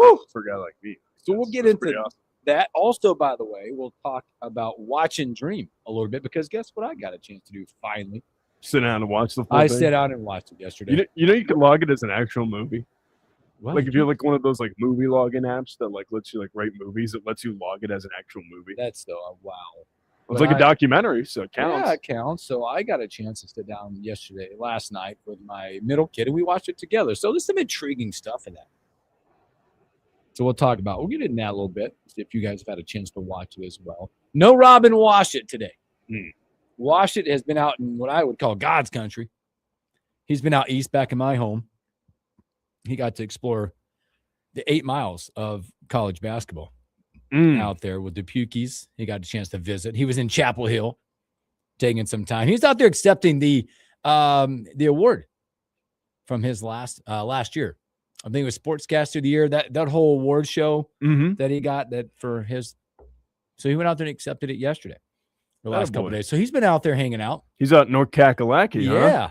Woo! For a guy like me. So we'll get into that. Also, by the way, we'll talk about Watch and Dream a little bit because guess what I got a chance to do finally? Sit down and watch the full I thing. sat down and watched it yesterday. You can log it as an actual movie. What? Like if you're like one of those like movie login apps that like lets you like rate movies, it lets you log it as an actual movie. That's so wow. It's like a documentary, so it counts. Yeah, it counts. So I got a chance to sit down last night with my middle kid, and we watched it together. So there's some intriguing stuff in that. So we'll get into that a little bit, see if you guys have had a chance to watch it as well. No Robin Washit today. Washit has been out in what I would call God's country. He's been out east back in my home. He got to explore the 8 miles of college basketball out there with the Pukies. He got a chance to visit. He was in Chapel Hill taking some time. He's out there accepting the award from his last year. I think it was Sportscaster of the Year, that whole award show that he got that for his. So he went out there and accepted it yesterday, the last couple of days. So he's been out there hanging out. He's out in North Kakalaki, yeah. Huh?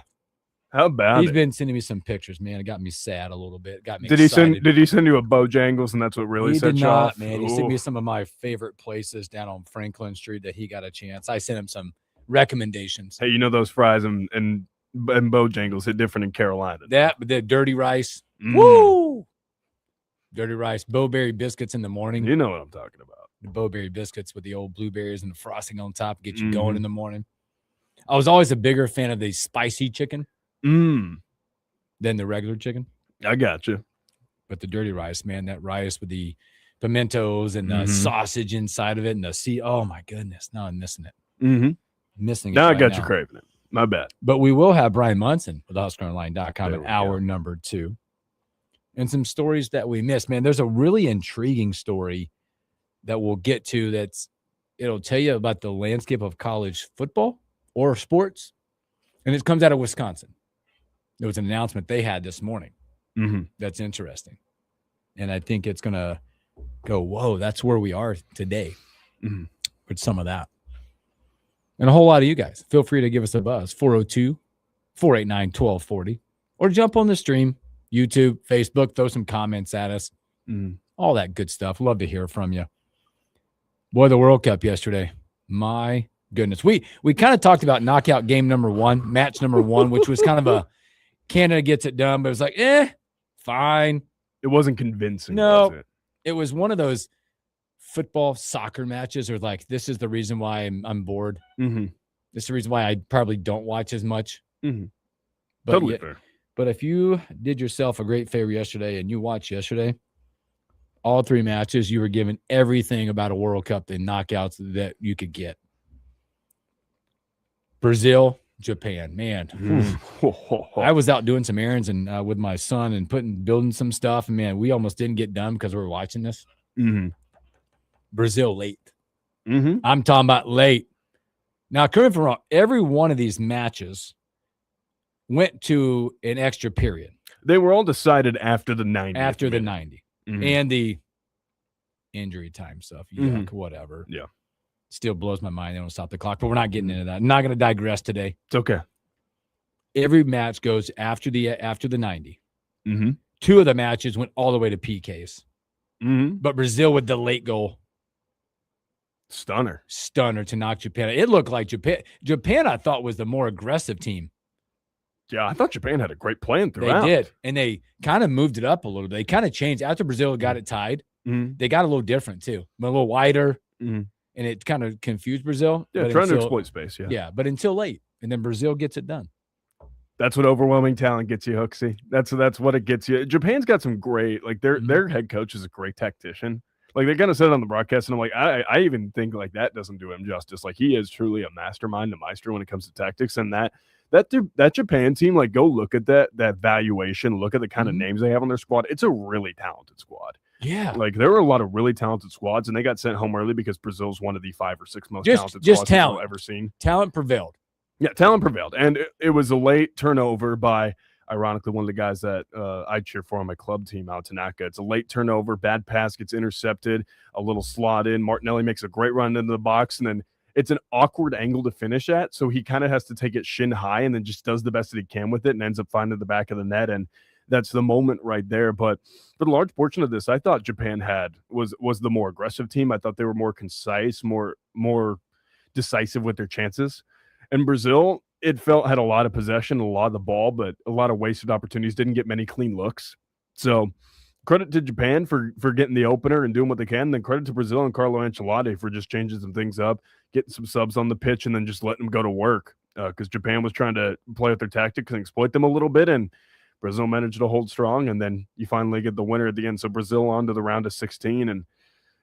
How about He's been sending me some pictures, man. It got me sad a little bit. It got me Did he send you a Bojangles, and that's what really set you off? Man. He sent me some of my favorite places down on Franklin Street that he got a chance. I sent him some recommendations. Hey, you know those fries and Bojangles hit different in Carolina. The dirty rice. Woo! Dirty rice. Bowberry biscuits in the morning. You know what I'm talking about. The Bowberry biscuits with the old blueberries and the frosting on top get you going in the morning. I was always a bigger fan of the spicy chicken than the regular chicken. I got you. But the dirty rice, man, that rice with the pimentos and the sausage inside of it and oh my goodness. Now I'm missing it. Missing it. Now I got you craving it. My bad. But we will have Brian Munson with HuskerOnline.com in hour number 2. And some stories that we missed. Man, there's a really intriguing story that we'll get to it'll tell you about the landscape of college football or sports. And it comes out of Wisconsin. There was an announcement they had this morning. That's interesting. And I think it's going to go, whoa, that's where we are today with some of that. And a whole lot of you guys, feel free to give us a buzz, 402-489-1240, or jump on the stream, YouTube, Facebook, throw some comments at us, all that good stuff. Love to hear from you. Boy, the World Cup yesterday, my goodness. We kind of talked about knockout game number 1, match number 1, which was kind of a Canada gets it done, but it was like, fine. It wasn't convincing. No, was it? It was one of those football soccer matches or like, this is the reason why I'm bored. This is the reason why I probably don't watch as much. But Totally fair. But if you did yourself a great favor yesterday and you watched yesterday, all 3 matches, you were given everything about a World Cup and knockouts that you could get. Brazil, Japan, man. I was out doing some errands and with my son and building some stuff. And man, we almost didn't get done because we were watching this. Brazil late. I'm talking about late. Now, correct me if I'm wrong, every one of these matches went to an extra period. They were all decided after the 90. After the 90. And the injury time stuff. Yuck, whatever. Yeah. Still blows my mind. They don't stop the clock, but we're not getting into that. I'm not going to digress today. It's okay. Every match goes after the 90. 2 of the matches went all the way to PKs. But Brazil with the late goal. Stunner to knock Japan. It looked like Japan, I thought, was the more aggressive team. Yeah, I thought Japan had a great plan throughout. They did, and they kind of moved it up a little bit. They kind of changed. After Brazil got it tied, they got a little different, too. A little wider, and it kind of confused Brazil. Yeah, trying to exploit space, Yeah, but until late, and then Brazil gets it done. That's what overwhelming talent gets you, Hooksy. That's what it gets you. Japan's got some great, like, their head coach is a great tactician. Like, they kind of said it on the broadcast, and I'm like, I even think, like, that doesn't do him justice. Like, he is truly a mastermind, a maestro when it comes to tactics, and that Japan team, like, go look at that valuation, look at the kind of names they have on their squad. It's a really talented squad. Yeah. Like, there were a lot of really talented squads, and they got sent home early because Brazil's one of the 5 or 6 most talented squads talent. we've ever seen. Talent prevailed. Yeah, talent prevailed. And it was a late turnover by, ironically, one of the guys that I cheer for on my club team out in Tanaka. It's a late turnover, bad pass gets intercepted, a little slot in. Martinelli makes a great run into the box, and then it's an awkward angle to finish at, so he kind of has to take it shin high and then just does the best that he can with it and ends up finding the back of the net. And that's the moment right there. But for the large portion of this, I thought Japan was the more aggressive team. I thought they were more concise, more decisive with their chances. And Brazil, it felt, had a lot of possession, a lot of the ball, but a lot of wasted opportunities, didn't get many clean looks. So credit to Japan for getting the opener and doing what they can. Then credit to Brazil and Carlo Ancelotti for just changing some things up, getting some subs on the pitch, and then just letting them go to work. Because Japan was trying to play with their tactics and exploit them a little bit, and Brazil managed to hold strong. And then you finally get the winner at the end. So Brazil on to the round of 16. And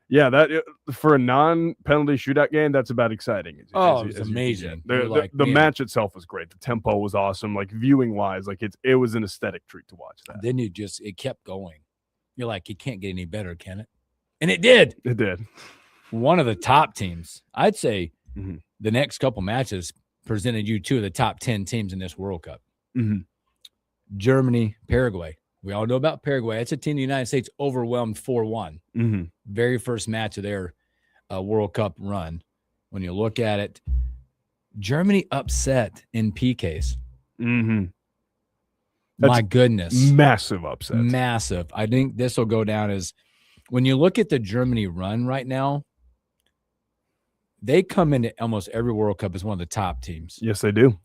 yeah, that for a non-penalty shootout game, that's about exciting. It was amazing. The match itself was great. The tempo was awesome. Like viewing wise, like it was an aesthetic treat to watch that. Then it kept going. You're like, it can't get any better, can it? And it did. It did. One of the top teams. I'd say the next couple matches presented you two of the top 10 teams in this World Cup. Germany, Paraguay. We all know about Paraguay. It's a team the United States overwhelmed 4-1. Very first match of their World Cup run. When you look at it, Germany upset in PKs. My goodness. Massive upset. Massive. I think this will go down as, when you look at the Germany run right now, they come into almost every World Cup as one of the top teams. Yes, they do.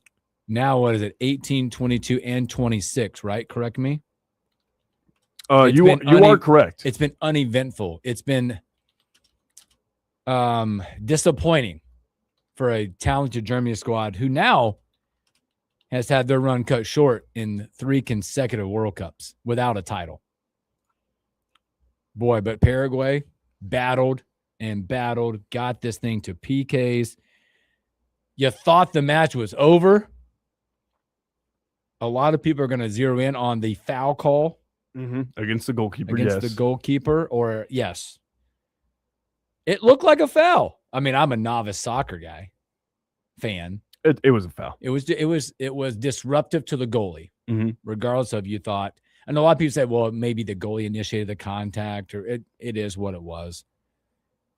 Now, what is it? 18, 22, and 26, right? Correct me? You are correct. It's been uneventful. It's been disappointing for a talented Germany squad who now has had their run cut short in 3 consecutive World Cups without a title. Boy, but Paraguay battled and battled, got this thing to PKs. You thought the match was over. A lot of people are going to zero in on the foul call. Against the goalkeeper, Against the goalkeeper, or yes. It looked like a foul. I mean, I'm a novice soccer fan. It was a foul. It was disruptive to the goalie, regardless of you thought. And a lot of people say, well, maybe the goalie initiated the contact, or it is what it was.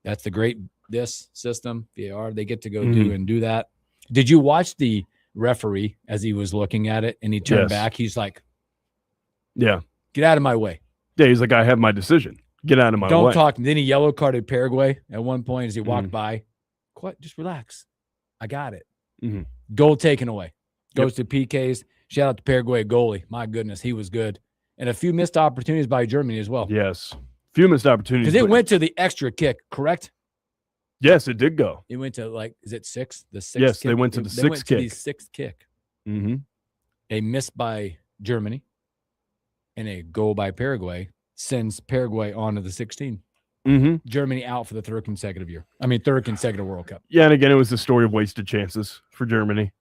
That's the this system, VAR. They get to go do that. Did you watch the referee as he was looking at it and he turned back? He's like, yeah, get out of my way. Yeah, he's like, I have my decision. Get out of my way. Don't talk. Then he yellow carded Paraguay at one point as he walked by. Just relax. I got it. Goal taken away. Goes to PKs. Shout out to Paraguay goalie. My goodness, he was good. And a few missed opportunities by Germany as well. Yes. Few missed opportunities. Because it went to the extra kick, correct? Yes, it did go. It went to, is it 6? The 6th yes, kick? They went to the 6th kick. The 6th kick. A miss by Germany and a goal by Paraguay sends Paraguay on to the 16. Germany out for the third consecutive World Cup. Yeah, and again, it was the story of wasted chances for Germany.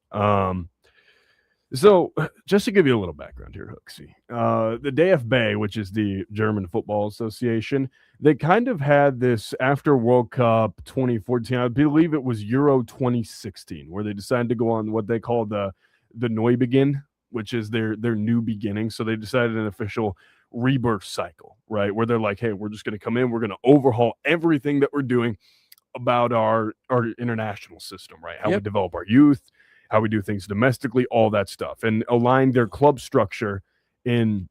So just to give you a little background here, Hooksy, the DFB, which is the German Football Association, they kind of had this after World Cup 2014, I believe it was Euro 2016, where they decided to go on what they call the Neubeginn, which is their new beginning. So they decided an official rebirth cycle, right? Where they're like, hey, we're just going to come in, we're going to overhaul everything that we're doing about our international system, right? How we develop our youth, how we do things domestically, all that stuff, and align their club structure in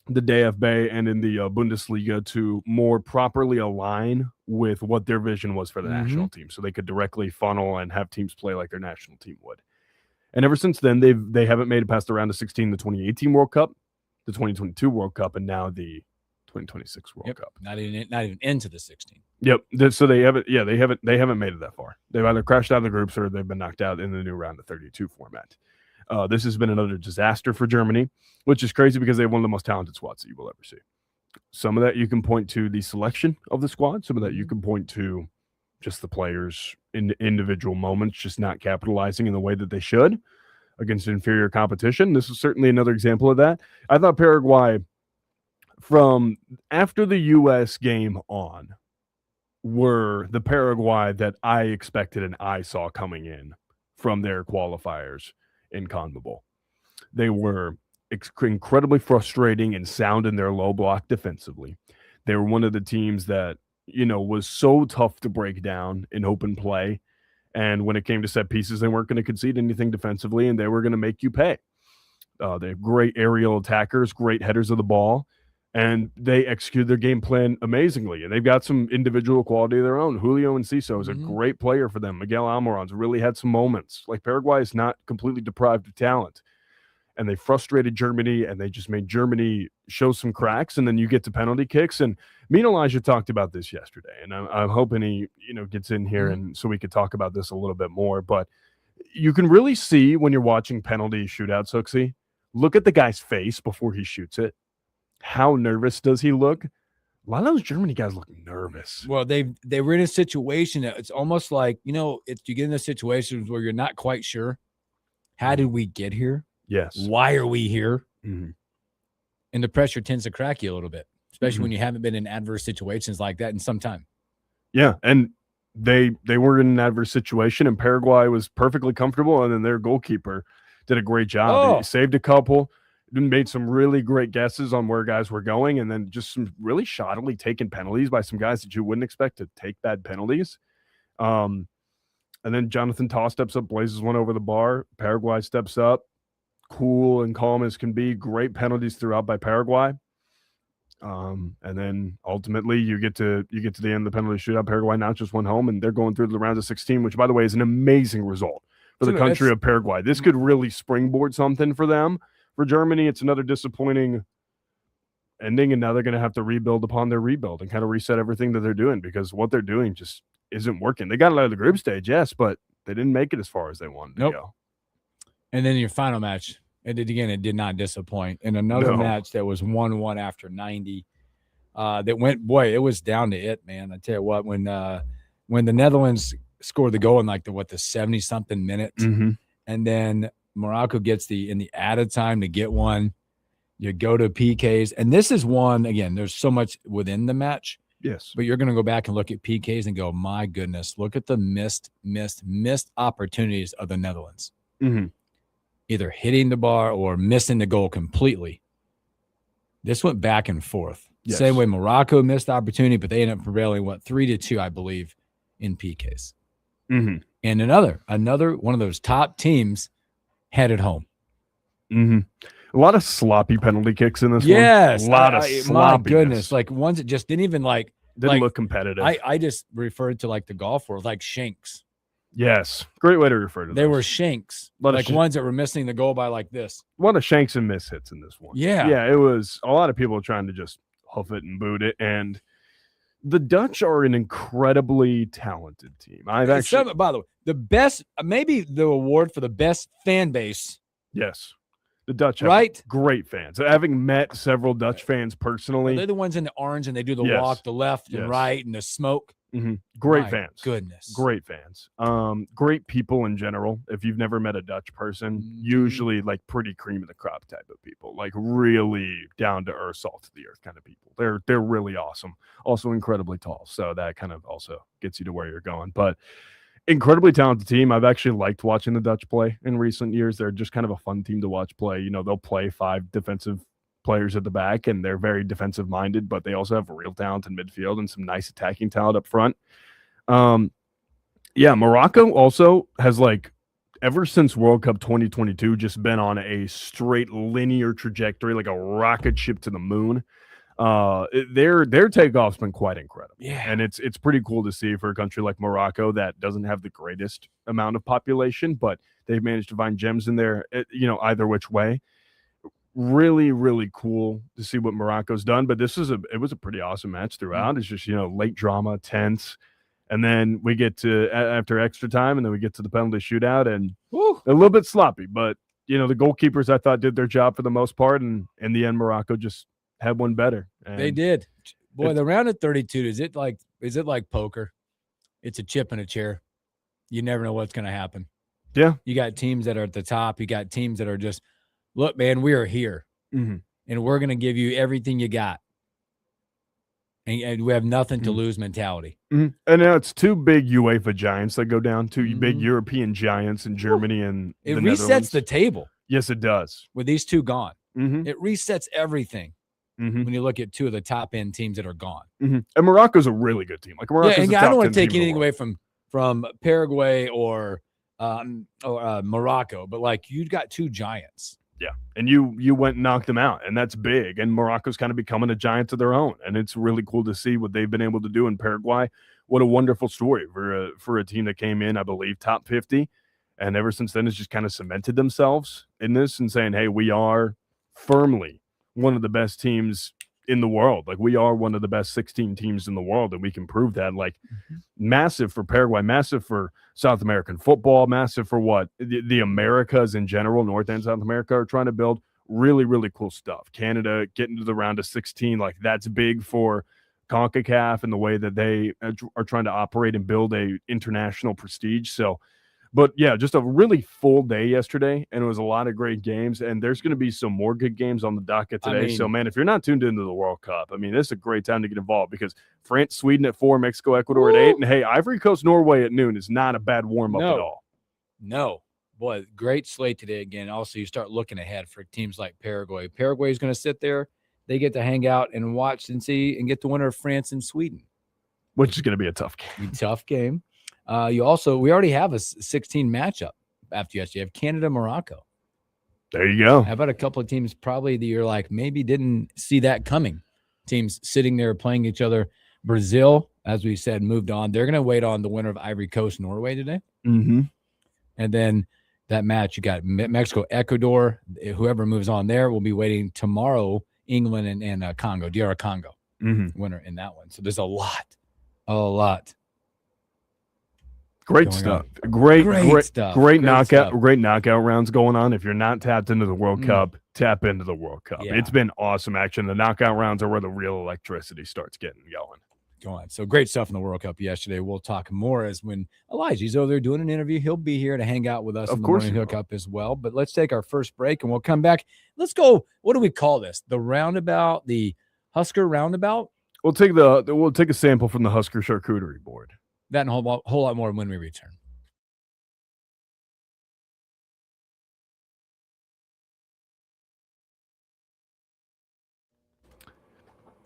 the DFB and in the Bundesliga to more properly align with what their vision was for the national team, so they could directly funnel and have teams play like their national team would. And ever since then, they haven't made it past the round of 16, the 2018 World Cup, the 2022 World Cup, and now the 2026 World Cup. Not even into the 16. Yep. So they haven't made it that far. They've either crashed out of the groups or they've been knocked out in the new round of 32 format. This has been another disaster for Germany, which is crazy because they have one of the most talented squads that you will ever see. Some of that you can point to the selection of the squad. Some of that you can point to just the players in individual moments, just not capitalizing in the way that they should against inferior competition. This is certainly another example of that. I thought Paraguay, from after the U.S. game on, were the Paraguay that I expected and I saw coming in from their qualifiers in CONMEBOL. They were incredibly frustrating and sound in their low block defensively. They were one of the teams that, was so tough to break down in open play. And when it came to set pieces, they weren't going to concede anything defensively, and they were going to make you pay. They have great aerial attackers, great headers of the ball, and they execute their game plan amazingly. And they've got some individual quality of their own. Julio Enciso is a great player for them. Miguel Almiron's really had some moments. Like, Paraguay is not completely deprived of talent. And they frustrated Germany, and they just made Germany show some cracks. And then you get to penalty kicks. And me and Elijah talked about this yesterday, and I'm hoping he, gets in here and so we could talk about this a little bit more. But you can really see when you're watching penalty shootouts, Hooksy, look at the guy's face before he shoots it. How nervous does he look? A lot of those Germany guys look nervous. Well, they were in a situation that it's almost like, you get in a situation where you're not quite sure. How did we get here? Yes. Why are we here? Mm-hmm. And the pressure tends to crack you a little bit, especially when you haven't been in adverse situations like that in some time. Yeah, and they were in an adverse situation, and Paraguay was perfectly comfortable, and then their goalkeeper did a great job. He saved a couple, made some really great guesses on where guys were going, and then just some really shoddily taken penalties by some guys that you wouldn't expect to take bad penalties. And then Jonathan Tah steps up, blazes one over the bar. Paraguay steps up, cool and calm as can be. Great penalties throughout by Paraguay. And then ultimately you get to the end of the penalty shootout. Paraguay now just went home, and they're going through the round of 16, which, by the way, is an amazing result for the country of Paraguay. This could really springboard something for them. For Germany, it's another disappointing ending, and now they're going to have to rebuild upon their rebuild and kind of reset everything that they're doing, because what they're doing just isn't working. They got out of the group stage, yes, but they didn't make it as far as they wanted to go. And then your final match, it did not disappoint. In another match that was 1-1 after 90, that went, it was down to it, man. I tell you what, when the Netherlands scored the goal in the 70-something minutes, and then Morocco gets in the added time to get one, you go to PKs, and this is one, again, there's so much within the match. Yes. But you're going to go back and look at PKs and go, my goodness, look at the missed opportunities of the Netherlands. Either hitting the bar or missing the goal completely. This went back and forth. Yes. Same way Morocco missed the opportunity, but they ended up prevailing, 3-2, I believe, in PKs. And another one of those top teams headed home. A lot of sloppy penalty kicks in this one. Yes. A lot of sloppiness. My goodness. Ones that just didn't even didn't look competitive. I just referred to the golf world like shanks. Yes. Great way to refer to them. They were shanks. Ones that were missing the goal by this. A lot of shanks and miss hits in this one. Yeah. Yeah, it was a lot of people trying to just hoof it and boot it. And the Dutch are an incredibly talented team. By the way, the best, maybe the award for the best fan base. Yes. The Dutch have great fans. Having met several Dutch fans personally. They're the ones in the orange, and they do the walk, the left and right, and the smoke. Great fans. Goodness. Great fans. Great people in general. If you've never met a Dutch person, usually pretty cream of the crop type of people. Really down to earth, salt to the earth kind of people. They're really awesome. Also incredibly tall. So that kind of also gets you to where you're going. But incredibly talented team. I've actually liked watching the Dutch play in recent years. They're just kind of a fun team to watch play. They'll play 5 defensive players at the back, and they're very defensive minded, but they also have real talent in midfield and some nice attacking talent up front. Morocco also has ever since World Cup 2022 just been on a straight linear trajectory, like a rocket ship to the moon. Their takeoff's been quite incredible. Yeah. And it's pretty cool to see for a country like Morocco that doesn't have the greatest amount of population, but they've managed to find gems in there, either which way. Really, really cool to see what Morocco's done. But it was a pretty awesome match throughout. It's just, late drama, tense. And then we get to after extra time, and then we get to the penalty shootout, and a little bit sloppy. But, the goalkeepers, I thought, did their job for the most part. And in the end, Morocco just had one better. And they did. Boy, the round of 32, is it like poker? It's a chip in a chair. You never know what's going to happen. Yeah. You got teams that are at the top. You got teams that are just, look, man, we are here, and we're going to give you everything you got. And we have nothing to lose mentality. And now it's 2 big UEFA giants that go down, 2 big European giants in Germany and it the resets Netherlands. the table. Yes, it does. With these 2 gone. It resets everything when you look at 2 of the top-end teams that are gone. And Morocco's a really good team. Morocco's and I don't want to take anything away from Paraguay or Morocco, but you got 2 giants. Yeah, and you went and knocked them out, and that's big. And Morocco's kind of becoming a giant of their own, and it's really cool to see what they've been able to do in Paraguay. What a wonderful story for a team that came in, I believe, top 50, and ever since then has just kind of cemented themselves in this and saying, "Hey, we are firmly one of the best teams in the world. Like we are one of the best 16 teams in the world, and we can prove that." Like massive for Paraguay, massive for South American football, massive for what the Americas in general, North and South America are trying to build. Really, really cool stuff. Canada getting to the round of 16, like that's big for CONCACAF and the way that they are trying to operate and build a international prestige. So, but yeah, just a really full day yesterday, and it was a lot of great games. And there's going to be some more good games on the docket today. So, man, if you're not tuned into the World Cup, I mean, this is a great time to get involved because France, Sweden at 4, Mexico, Ecuador at 8, and hey, Ivory Coast, Norway at noon is not a bad warm up at all. No, boy, great slate today again. Also, you start looking ahead for teams like Paraguay. Paraguay is going to sit there; they get to hang out and watch and see and get the winner of France and Sweden, which is going to be a tough game. We already have a 16 matchup after yesterday. You have Canada, Morocco. There you go. How about a couple of teams probably that you're like maybe didn't see that coming? Teams sitting there playing each other. Brazil, as we said, moved on. They're going to wait on the winner of Ivory Coast, Norway today. Mm-hmm. And then that match, you got Mexico, Ecuador. Whoever moves on there will be waiting tomorrow. England and Congo, DR Congo, winner in that one. So there's a lot. Great stuff. Great stuff. Great knockout rounds going on. If you're not tapped into the World Cup, tap into the World Cup. Yeah. It's been awesome action. The knockout rounds are where the real electricity starts getting going. So great stuff in the World Cup yesterday. We'll talk more as when Elijah's over there doing an interview. He'll be here to hang out with us in the morning hookup as well. But let's take our first break and we'll come back. Let's go. What do we call this? The roundabout, the Husker roundabout? We'll take a sample from the Husker charcuterie board. That and a whole lot more when we return.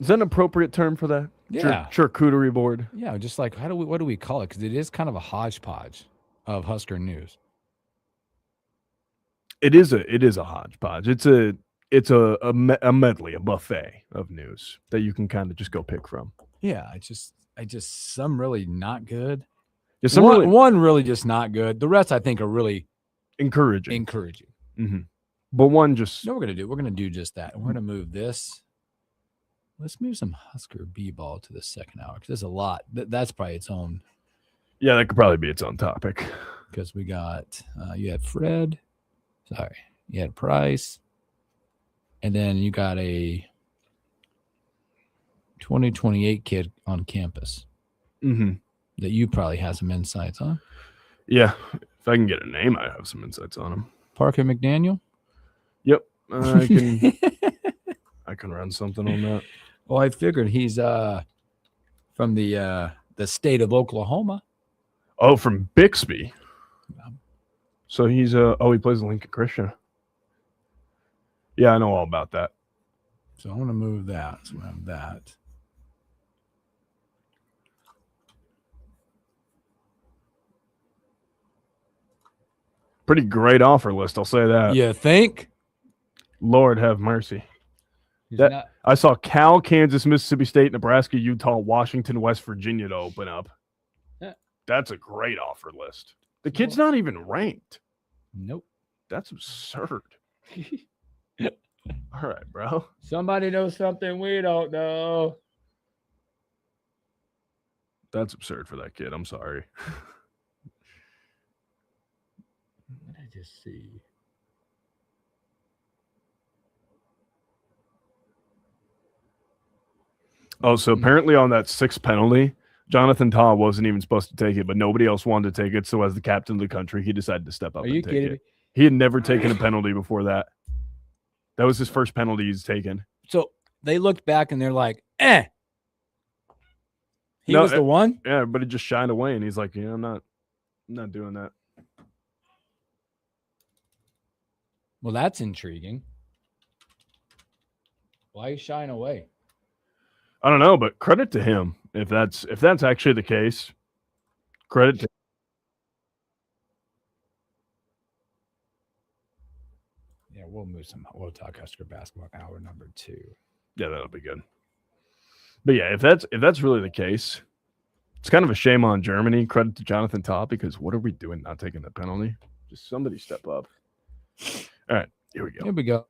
Is that an appropriate term for that? Yeah. Charcuterie board. Yeah, just like what do we call it? Because it is kind of a hodgepodge of Husker news. It is a hodgepodge. It's a medley, a buffet of news that you can kind of just go pick from. Yeah, I just some really not good. Yeah, one really just not good. The rest I think are really encouraging. Mm-hmm. But one just we're gonna do just that. We're gonna move this. Let's move some Husker B-ball to the second hour because there's a lot. That's probably its own. Yeah, that could probably be its own topic. Because we got you had Fred, you had Price, and then you got a 2028 kid on campus that you probably have some insights on. Yeah, if I can get a name, I have some insights on him. Parker McDaniel? Yep, I can. I can run something on that. Well, I figured he's from the state of Oklahoma. Oh, from Bixby. So he's he plays in Lincoln Christian. Yeah, I know all about that. So I want to move that. So we have that. Pretty great offer list, I'll say that. You think? Lord have mercy. I saw Cal, Kansas, Mississippi State, Nebraska, Utah, Washington, West Virginia to open up. That's a great offer list. The kid's not even ranked. Nope. That's absurd. All right, bro. Somebody knows something we don't know. That's absurd for that kid. I'm sorry. What did I just see? Oh, so apparently on that 6th penalty, Jonathan Tah wasn't even supposed to take it, but nobody else wanted to take it. So as the captain of the country, he decided to step up and take it. He had never taken a penalty before that. That was his first penalty he's taken. So they looked back and they're like, He was the one? Yeah, but it just shined away. And he's like, yeah, I'm not doing that. Well, that's intriguing. Why shine away? I don't know, but credit to him if that's actually the case. Credit to Yeah, We'll talk Husker basketball hour number 2. Yeah, that'll be good. But yeah, if that's really the case, it's kind of a shame on Germany. Credit to Jonathan Tah, because what are we doing not taking the penalty? Just somebody step up. All right, here we go. Here we go.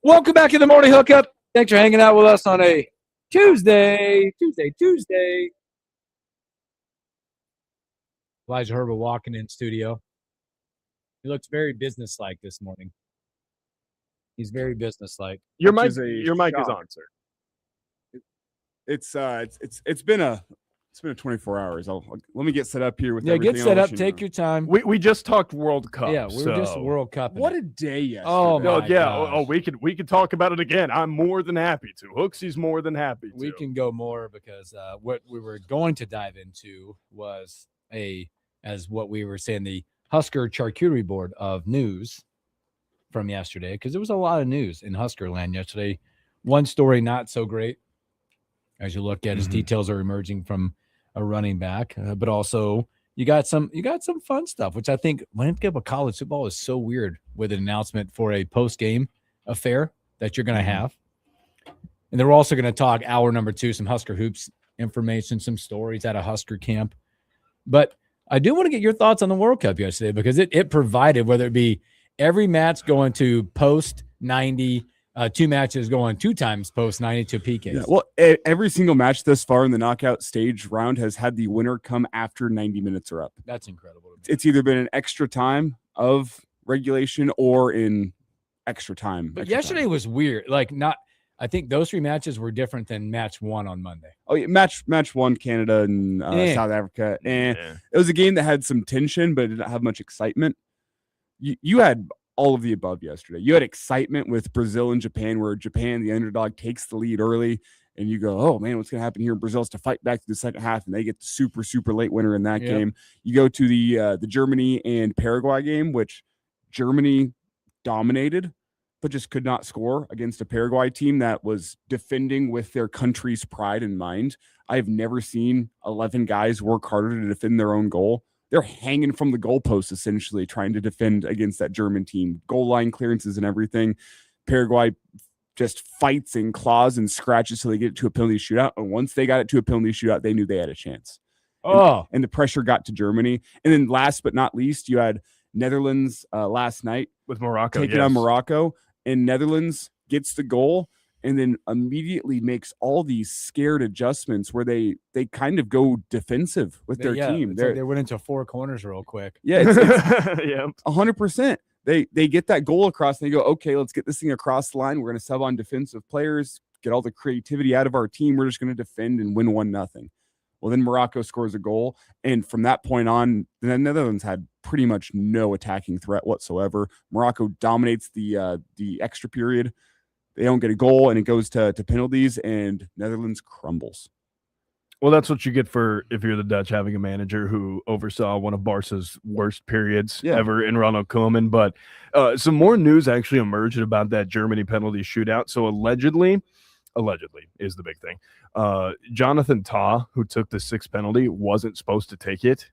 Welcome back to the morning hookup. Thanks for hanging out with us on a Tuesday. Elijah Herbert walking in studio. He looks very businesslike this morning. He's very businesslike. Your mic is on, sir. It's been a 24 hours. Let me get set up here with get set up. Take your time. We just talked World Cup. Yeah, we were just World Cup. What a day yesterday! Oh my yeah. gosh. We could talk about it again. I'm more than happy to. Hooksy's more than happy to. We can go more because what we were going to dive into was as what we were saying, the Husker charcuterie board of news from yesterday, because there was a lot of news in Husker land yesterday. One story not so great, as you look at as details are emerging from a running back, but also you got some fun stuff, which I think landscape of college football is so weird with an announcement for a post-game affair that you're going to have. And they're also going to talk hour number 2, some Husker hoops information, some stories at a Husker camp. But I do want to get your thoughts on the World Cup yesterday, because it provided, whether it be every match going to post 90, 2 matches going 2 times post 90 to PKs. Yeah, well, every single match thus far in the knockout stage round has had the winner come after 90 minutes are up. That's incredible. It's either been an extra time of regulation or in extra time. But yesterday was weird. I think those 3 matches were different than match 1 on Monday. Oh, yeah, match 1, Canada and South Africa. And it was a game that had some tension, but it didn't have much excitement. You had all of the above yesterday. You had excitement with Brazil and Japan, where Japan, the underdog, takes the lead early, and you go, oh, man, what's going to happen here? Brazil's to fight back to the second half, and they get the super, super late winner in that game. You go to the Germany and Paraguay game, which Germany dominated, but just could not score against a Paraguay team that was defending with their country's pride in mind. I've never seen 11 guys work harder to defend their own goal. They're hanging from the goalpost, essentially, trying to defend against that German team. Goal line clearances and everything. Paraguay just fights and claws and scratches till they get it to a penalty shootout. And once they got it to a penalty shootout, they knew they had a chance. And the pressure got to Germany. And then last but not least, you had Netherlands last night. With Morocco. Taking on Morocco. And Netherlands gets the goal and then immediately makes all these scared adjustments where they kind of go defensive with their team. They went into 4 corners real quick. Yeah, it's 100%. They get that goal across and they go, okay, let's get this thing across the line. We're going to sub on defensive players, get all the creativity out of our team. We're just going to defend and win 1-0. Well, then Morocco scores a goal. And from that point on, the Netherlands had pretty much no attacking threat whatsoever. Morocco dominates the extra period. They don't get a goal, and it goes to penalties, and Netherlands crumbles. Well, that's what you get for, if you're the Dutch, having a manager who oversaw one of Barca's worst periods ever in Ronald Koeman. But some more news actually emerged about that Germany penalty shootout. So allegedly is the big thing. Jonathan Tah, who took the 6th penalty, wasn't supposed to take it.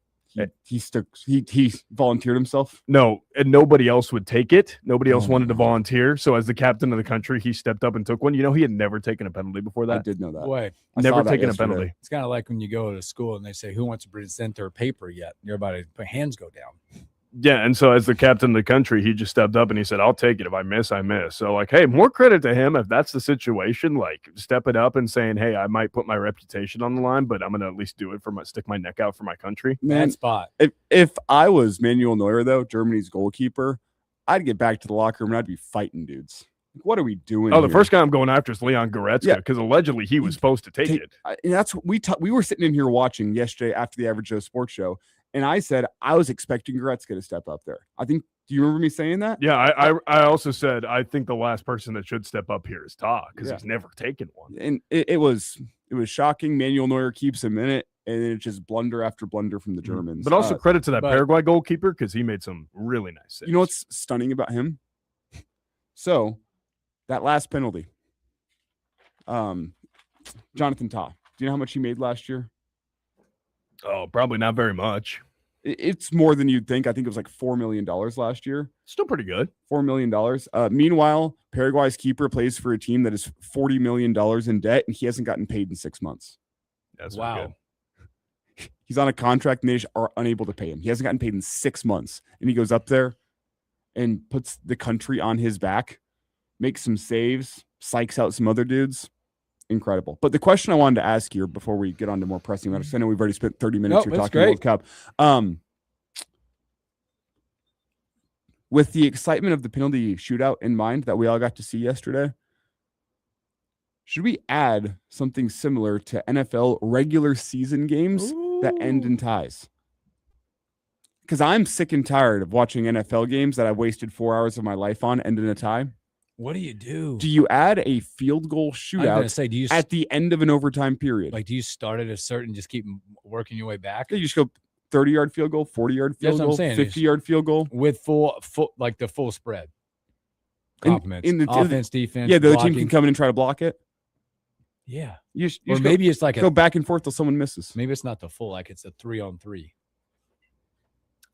He volunteered himself. No, and nobody else would take it. Nobody else wanted to volunteer. So as the captain of the country, he stepped up and took one. You know, he had never taken a penalty before that. I did know that. Boy, never taken a penalty. It's kind of like when you go to school and they say, who wants to present their paper yet? And everybody, hands go down. Yeah, and so as the captain of the country, he just stepped up and he said, I'll take it. If I miss, I miss. So, like, hey, more credit to him if that's the situation. Like, step it up and saying, hey, I might put my reputation on the line, but I'm going to at least do it stick my neck out for my country. Man, spot. If I was Manuel Neuer, though, Germany's goalkeeper, I'd get back to the locker room and I'd be fighting dudes. What are we doing? The first guy I'm going after is Leon Goretzka, because allegedly he was supposed to take it. And that's what we were sitting in here watching yesterday after the Average Joe Sports Show. And I said I was expecting Goretzka to step up there. Do you remember me saying that? Yeah, I also said I think the last person that should step up here is Tah, because he's never taken one. And it was shocking. Manuel Neuer keeps him in it. and it's just blunder after blunder from the Germans. But also credit to that Paraguay goalkeeper because he made some really nice saves. You know what's stunning about him? So that last penalty, Jonathan Tah. Do you know how much he made last year? Oh, probably not very much. It's more than you'd think. I think it was like $4 million last year. Still pretty good. $4 million. Meanwhile, Paraguay's keeper plays for a team that is $40 million in debt, and he hasn't gotten paid in 6 months. That's wow. Good. He's on a contract, and they are unable to pay him. He hasn't gotten paid in 6 months, and he goes up there and puts the country on his back, makes some saves, psychs out some other dudes. Incredible. But the question I wanted to ask here before we get on to more pressing matters, I know we've already spent 30 minutes here talking World Cup. With the excitement of the penalty shootout in mind that we all got to see yesterday, should we add something similar to NFL regular season games that end in ties? Because I'm sick and tired of watching NFL games that I've wasted 4 hours of my life on end in a tie. What do you do? Do you add a field goal shootout at the end of an overtime period? Like, do you start at a certain, just keep working your way back? You just go 30-yard field goal, 40-yard field goal, 50-yard field goal. With full like the full spread. Compliments. Offense, defense. Yeah, the other team can come in and try to block it. Yeah. Or maybe it's like go back and forth till someone misses. Maybe it's not the full, like it's a 3-on-3.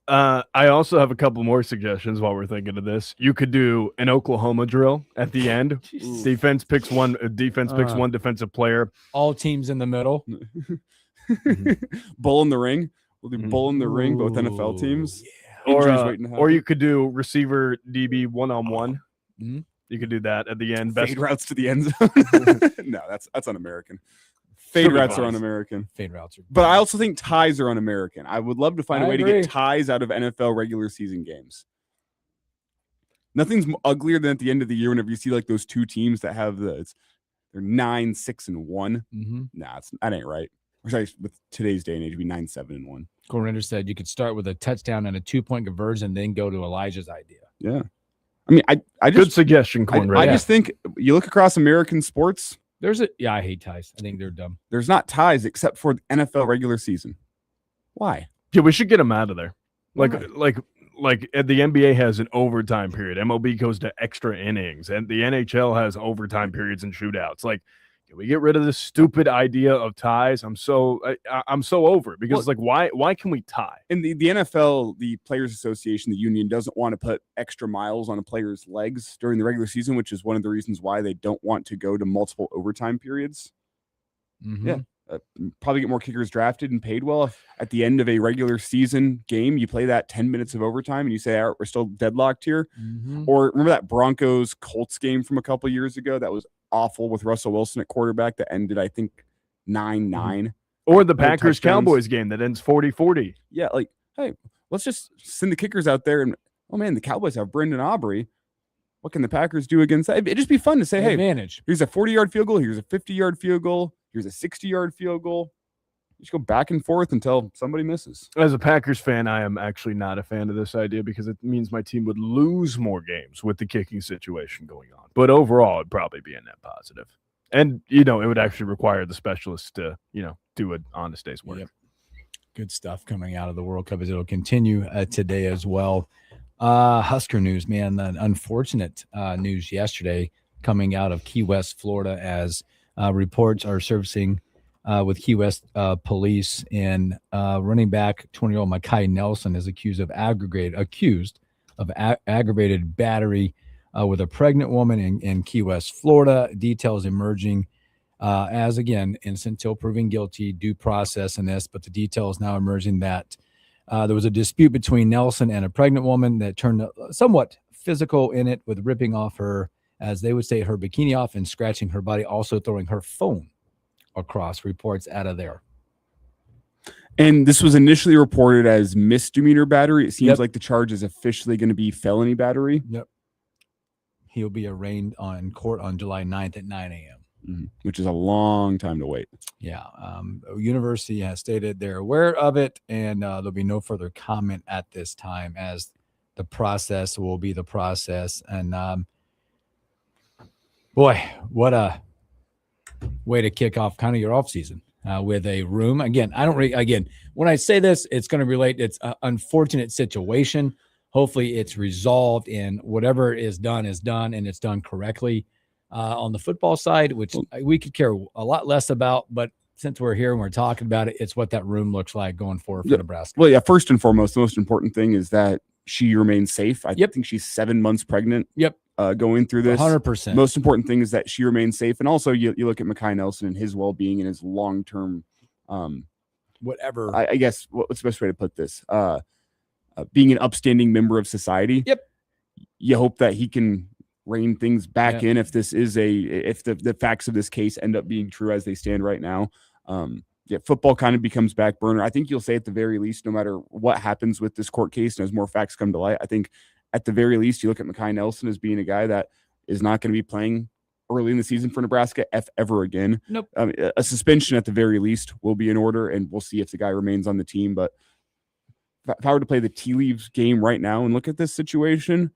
I also have a couple more suggestions while we're thinking of this. You could do an Oklahoma drill at the end. Defense picks one defensive player. All teams in the middle. Bull in the ring. We'll do bull in the ring, both NFL teams. Yeah. Or you could do receiver DB one-on-one. Mm-hmm. You could do that at the end. Fade routes to the end zone. No, that's un-American. Fade routes are un-American. Fade routes are. But I also think ties are un-American. I would love to find a way to get ties out of NFL regular season games. Nothing's uglier than at the end of the year whenever you see like those two teams that have they're 9, 6, and 1. Mm-hmm. Nah, that ain't right. Sorry, with today's day and age, it'd be 9, 7, and 1. Corinder said you could start with a touchdown and a 2-point conversion, then go to Elijah's idea. Yeah. I mean, I just good suggestion, Cornred. I just think you look across American sports. I hate ties. I think they're dumb. There's not ties except for the NFL regular season. Why? Yeah, we should get them out of there. Like the NBA has an overtime period. MLB goes to extra innings, and the NHL has overtime periods and shootouts. Like, can we get rid of this stupid idea of ties? I'm so over it because it's like, why can we tie? In the NFL, the Players Association, the union, doesn't want to put extra miles on a player's legs during the regular season, which is one of the reasons why they don't want to go to multiple overtime periods. Mm-hmm. Yeah. Probably get more kickers drafted and paid well. If at the end of a regular season game, you play that 10 minutes of overtime and you say, all right, we're still deadlocked here. Mm-hmm. Or remember that Broncos-Colts game from a couple years ago? That was awful with Russell Wilson at quarterback that ended, I think, 9-9. Or the Packers-Cowboys game that ends 40-40. Yeah, like, hey, let's just send the kickers out there and, oh, man, the Cowboys have Brendan Aubrey. What can the Packers do against that? It'd just be fun to say, hey, here's a 40-yard field goal. Here's a 50-yard field goal. Here's a 60-yard field goal. Just go back and forth until somebody misses. As a Packers fan, I am actually not a fan of this idea because it means my team would lose more games with the kicking situation going on. But overall, it'd probably be a net positive. And, it would actually require the specialists to, do an honest day's work. Yep. Good stuff coming out of the World Cup as it'll continue today as well. Husker news, man. Unfortunate news yesterday coming out of Key West, Florida, as reports are surfacing with Key West police and running back 20-year-old Mekhi Nelson is accused of aggravated battery with a pregnant woman in Key West, Florida. Details emerging as, again, innocent until proven guilty, due process in this, but the details now emerging that there was a dispute between Nelson and a pregnant woman that turned somewhat physical in it with ripping off her, as they would say, her bikini off and scratching her body, also throwing her phone across. Reports out of there. And this was initially reported as misdemeanor battery. It seems like the charge is officially going to be felony battery. Yep. He'll be arraigned in court on July 9th at 9 a.m. Mm-hmm. Which is a long time to wait. Yeah. University has stated they're aware of it, and there'll be no further comment at this time, as the process will be the process. And boy, what a way to kick off kind of your off season. with a room. Again, when I say this, it's going to relate. It's an unfortunate situation. Hopefully it's resolved and whatever is done and it's done correctly. On the football side, which we could care a lot less about, but since we're here and we're talking about it, it's what that room looks like going forward for Nebraska. Well, yeah, first and foremost, the most important thing is that she remains safe. I think she's 7 months pregnant. Going through this. 100%. Most important thing is that she remains safe. And also you look at Mekhi Nelson and his well-being and his long-term, whatever. I guess what's the best way to put this? Being an upstanding member of society. You hope that he can rein things back in if this is if the facts of this case end up being true as they stand right now. Football kind of becomes back burner. I think you'll say at the very least, no matter what happens with this court case and as more facts come to light, I think at the very least, you look at Mekhi Nelson as being a guy that is not going to be playing early in the season for Nebraska ever again. Nope. A suspension at the very least will be in order, and we'll see if the guy remains on the team. But if I were to play the tea leaves game right now and look at this situation,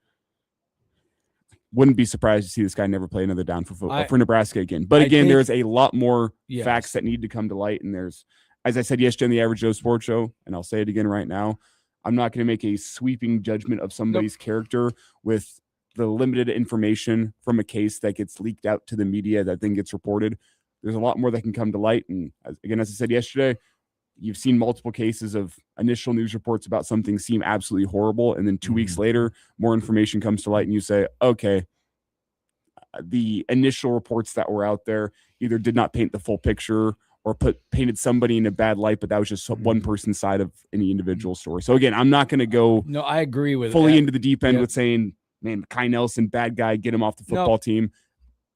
wouldn't be surprised to see this guy never play another down for Nebraska again. But again, there's a lot more facts that need to come to light. And there's, as I said yesterday on the Average Joe Sports Show, and I'll say it again right now, I'm not going to make a sweeping judgment of somebody's character with the limited information from a case that gets leaked out to the media that then gets reported. There's a lot more that can come to light. And again, as I said yesterday, you've seen multiple cases of initial news reports about something seem absolutely horrible. And then 2 weeks later, more information comes to light and you say, okay, the initial reports that were out there either did not paint the full picture or painted somebody in a bad light, but that was just one person's side of any individual story. So again, I'm not going to go I agree with fully into the deep end with saying, man, Mekhi Nelson, bad guy, get him off the football team.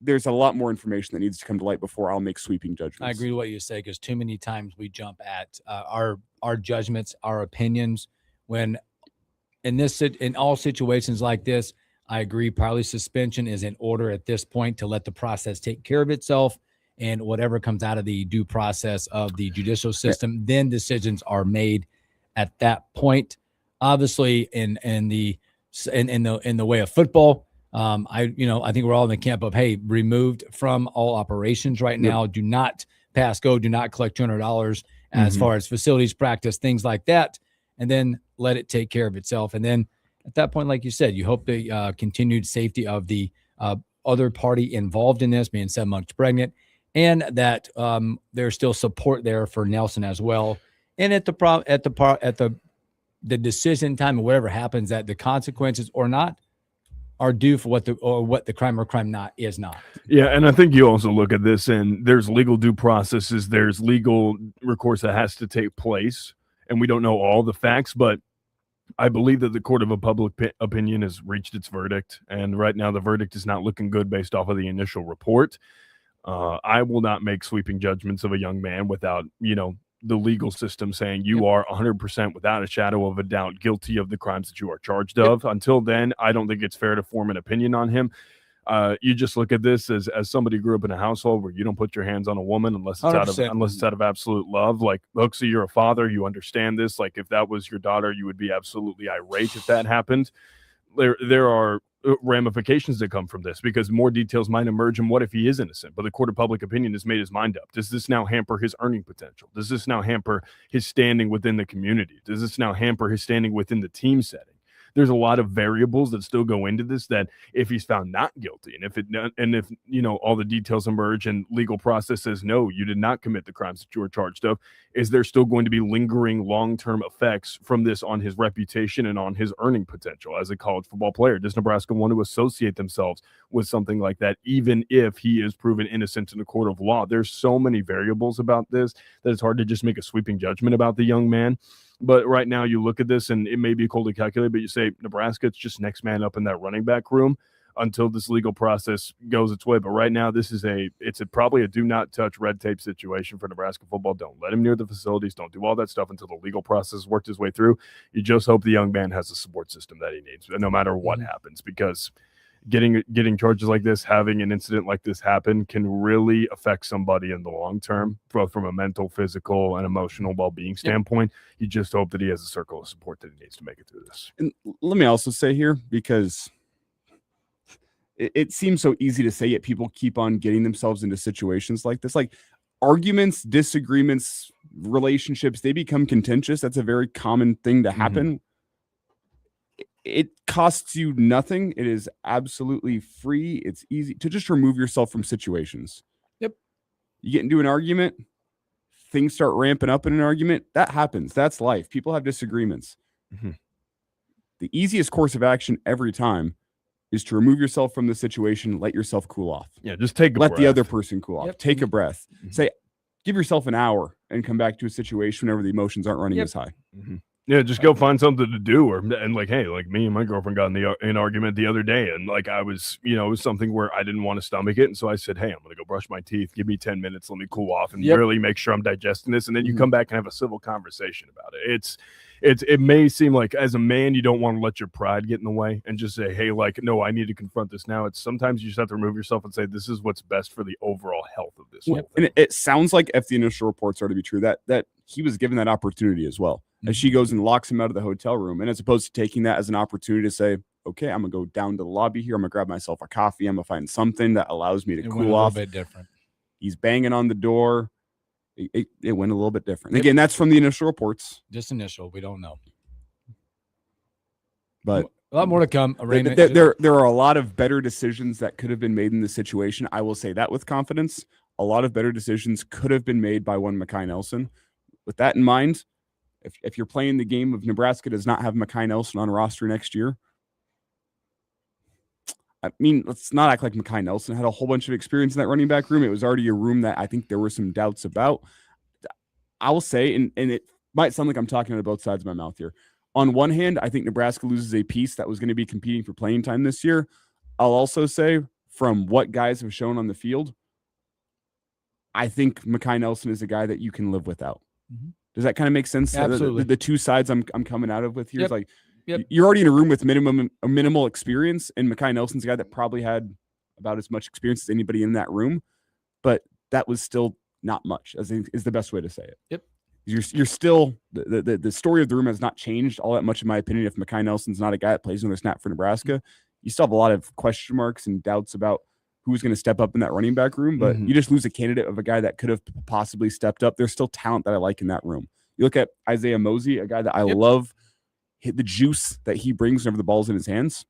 There's a lot more information that needs to come to light before I'll make sweeping judgments. I agree with what you say, because too many times we jump at our judgments, our opinions, when in all situations like this, I agree, probably suspension is in order at this point to let the process take care of itself. And whatever comes out of the due process of the judicial system, then decisions are made at that point. Obviously, in the way of football, I think we're all in the camp of, hey, removed from all operations right now. Do not pass go. Do not collect $200 as far as facilities, practice, things like that, and then let it take care of itself. And then at that point, like you said, you hope the continued safety of the other party involved in this, being 7 months pregnant, and that there's still support there for Nelson as well. And at the decision time, or whatever happens, that the consequences or not are due for what the crime or crime not is not. Yeah, and I think you also look at this, and there's legal due processes, there's legal recourse that has to take place, and we don't know all the facts, but I believe that the court of public opinion has reached its verdict, and right now the verdict is not looking good based off of the initial report. I will not make sweeping judgments of a young man without, the legal system saying you are 100% without a shadow of a doubt guilty of the crimes that you are charged of. Until then, I don't think it's fair to form an opinion on him. You just look at this as somebody who grew up in a household where you don't put your hands on a woman unless it's out of absolute love. Like, Hooksy, you're a father, you understand this. Like, if that was your daughter, you would be absolutely irate if that happened. There are ramifications that come from this, because more details might emerge. And what if he is innocent, but the court of public opinion has made his mind up? Does this now hamper his earning potential? Does this now hamper his standing within the community? Does this now hamper his standing within the team setting? There's a lot of variables that still go into this, that if he's found not guilty, and if all the details emerge and legal process says, no, you did not commit the crimes that you were charged of, is there still going to be lingering long-term effects from this on his reputation and on his earning potential as a college football player? Does Nebraska want to associate themselves with something like that, even if he is proven innocent in a court of law? There's so many variables about this that it's hard to just make a sweeping judgment about the young man. But right now you look at this, and it may be cold to calculate, but you say, Nebraska, it's just next man up in that running back room until this legal process goes its way. But right now, it's probably a do not touch red tape situation for Nebraska football. Don't let him near the facilities. Don't do all that stuff until the legal process worked his way through. You just hope the young man has the support system that he needs, no matter what happens, because getting charges like this, having an incident like this happen, can really affect somebody in the long term, both from a mental, physical, and emotional well-being standpoint. You just hope that he has a circle of support that he needs to make it through this. And let me also say here, because it seems so easy to say, yet people keep on getting themselves into situations like this. Like, arguments, disagreements, relationships, they become contentious. That's a very common thing to happen. It costs you nothing. It is absolutely free. It's easy to just remove yourself from situations. Yep. You get into an argument, things start ramping up in an argument. That happens. That's life. People have disagreements. The easiest course of action every time is to remove yourself from the situation, let yourself cool off. Yeah, just take a let breath. The other person cool off. Yep. Take a breath. Say, give yourself an hour and come back to a situation whenever the emotions aren't running as high. Yeah, just go find something to do, and like, hey, like me and my girlfriend got in an argument the other day, and like I was, it was something where I didn't want to stomach it, and so I said, hey, I'm gonna go brush my teeth. Give me 10 minutes, let me cool off, and really make sure I'm digesting this, and then you come back and have a civil conversation about it. It may seem like as a man you don't want to let your pride get in the way and just say, hey, like, no, I need to confront this now. It's sometimes you just have to remove yourself and say, this is what's best for the overall health of this. And it sounds like, if the initial reports are to be true, that he was given that opportunity as well. As she goes and locks him out of the hotel room, and as opposed to taking that as an opportunity to say, okay, I'm gonna go down to the lobby here, I'm gonna grab myself a coffee, I'm gonna find something that allows me to cool off. A little bit different. He's banging on the door. It went a little bit different. Again, that's from the initial reports. Just initial. We don't know. But a lot more to come. There are a lot of better decisions that could have been made in this situation. I will say that with confidence. A lot of better decisions could have been made by one Mekhi Nelson. With that in mind, if you're playing the game of Nebraska does not have Mekhi Nelson on roster next year, I mean, let's not act like Mekhi Nelson had a whole bunch of experience in that running back room. It was already a room that I think there were some doubts about. I will say, and it might sound like I'm talking out of both sides of my mouth here. On one hand, I think Nebraska loses a piece that was going to be competing for playing time this year. I'll also say, from what guys have shown on the field, I think Mekhi Nelson is a guy that you can live without. Does that kind of make sense? Absolutely. The two sides I'm coming out of with here is like, you're already in a room with minimal experience, and Mekhi Nelson's a guy that probably had about as much experience as anybody in that room, but that was still not much, I think is the best way to say it. Yep. You're still the story of the room has not changed all that much, in my opinion. If Mekhi Nelson's not a guy that plays another snap for Nebraska, you still have a lot of question marks and doubts about who's going to step up in that running back room, but you just lose a candidate of a guy that could have possibly stepped up. There's still talent that I like in that room. You look at Isaiah Mosey, a guy that I love, hit the juice that he brings whenever the ball's in his hands.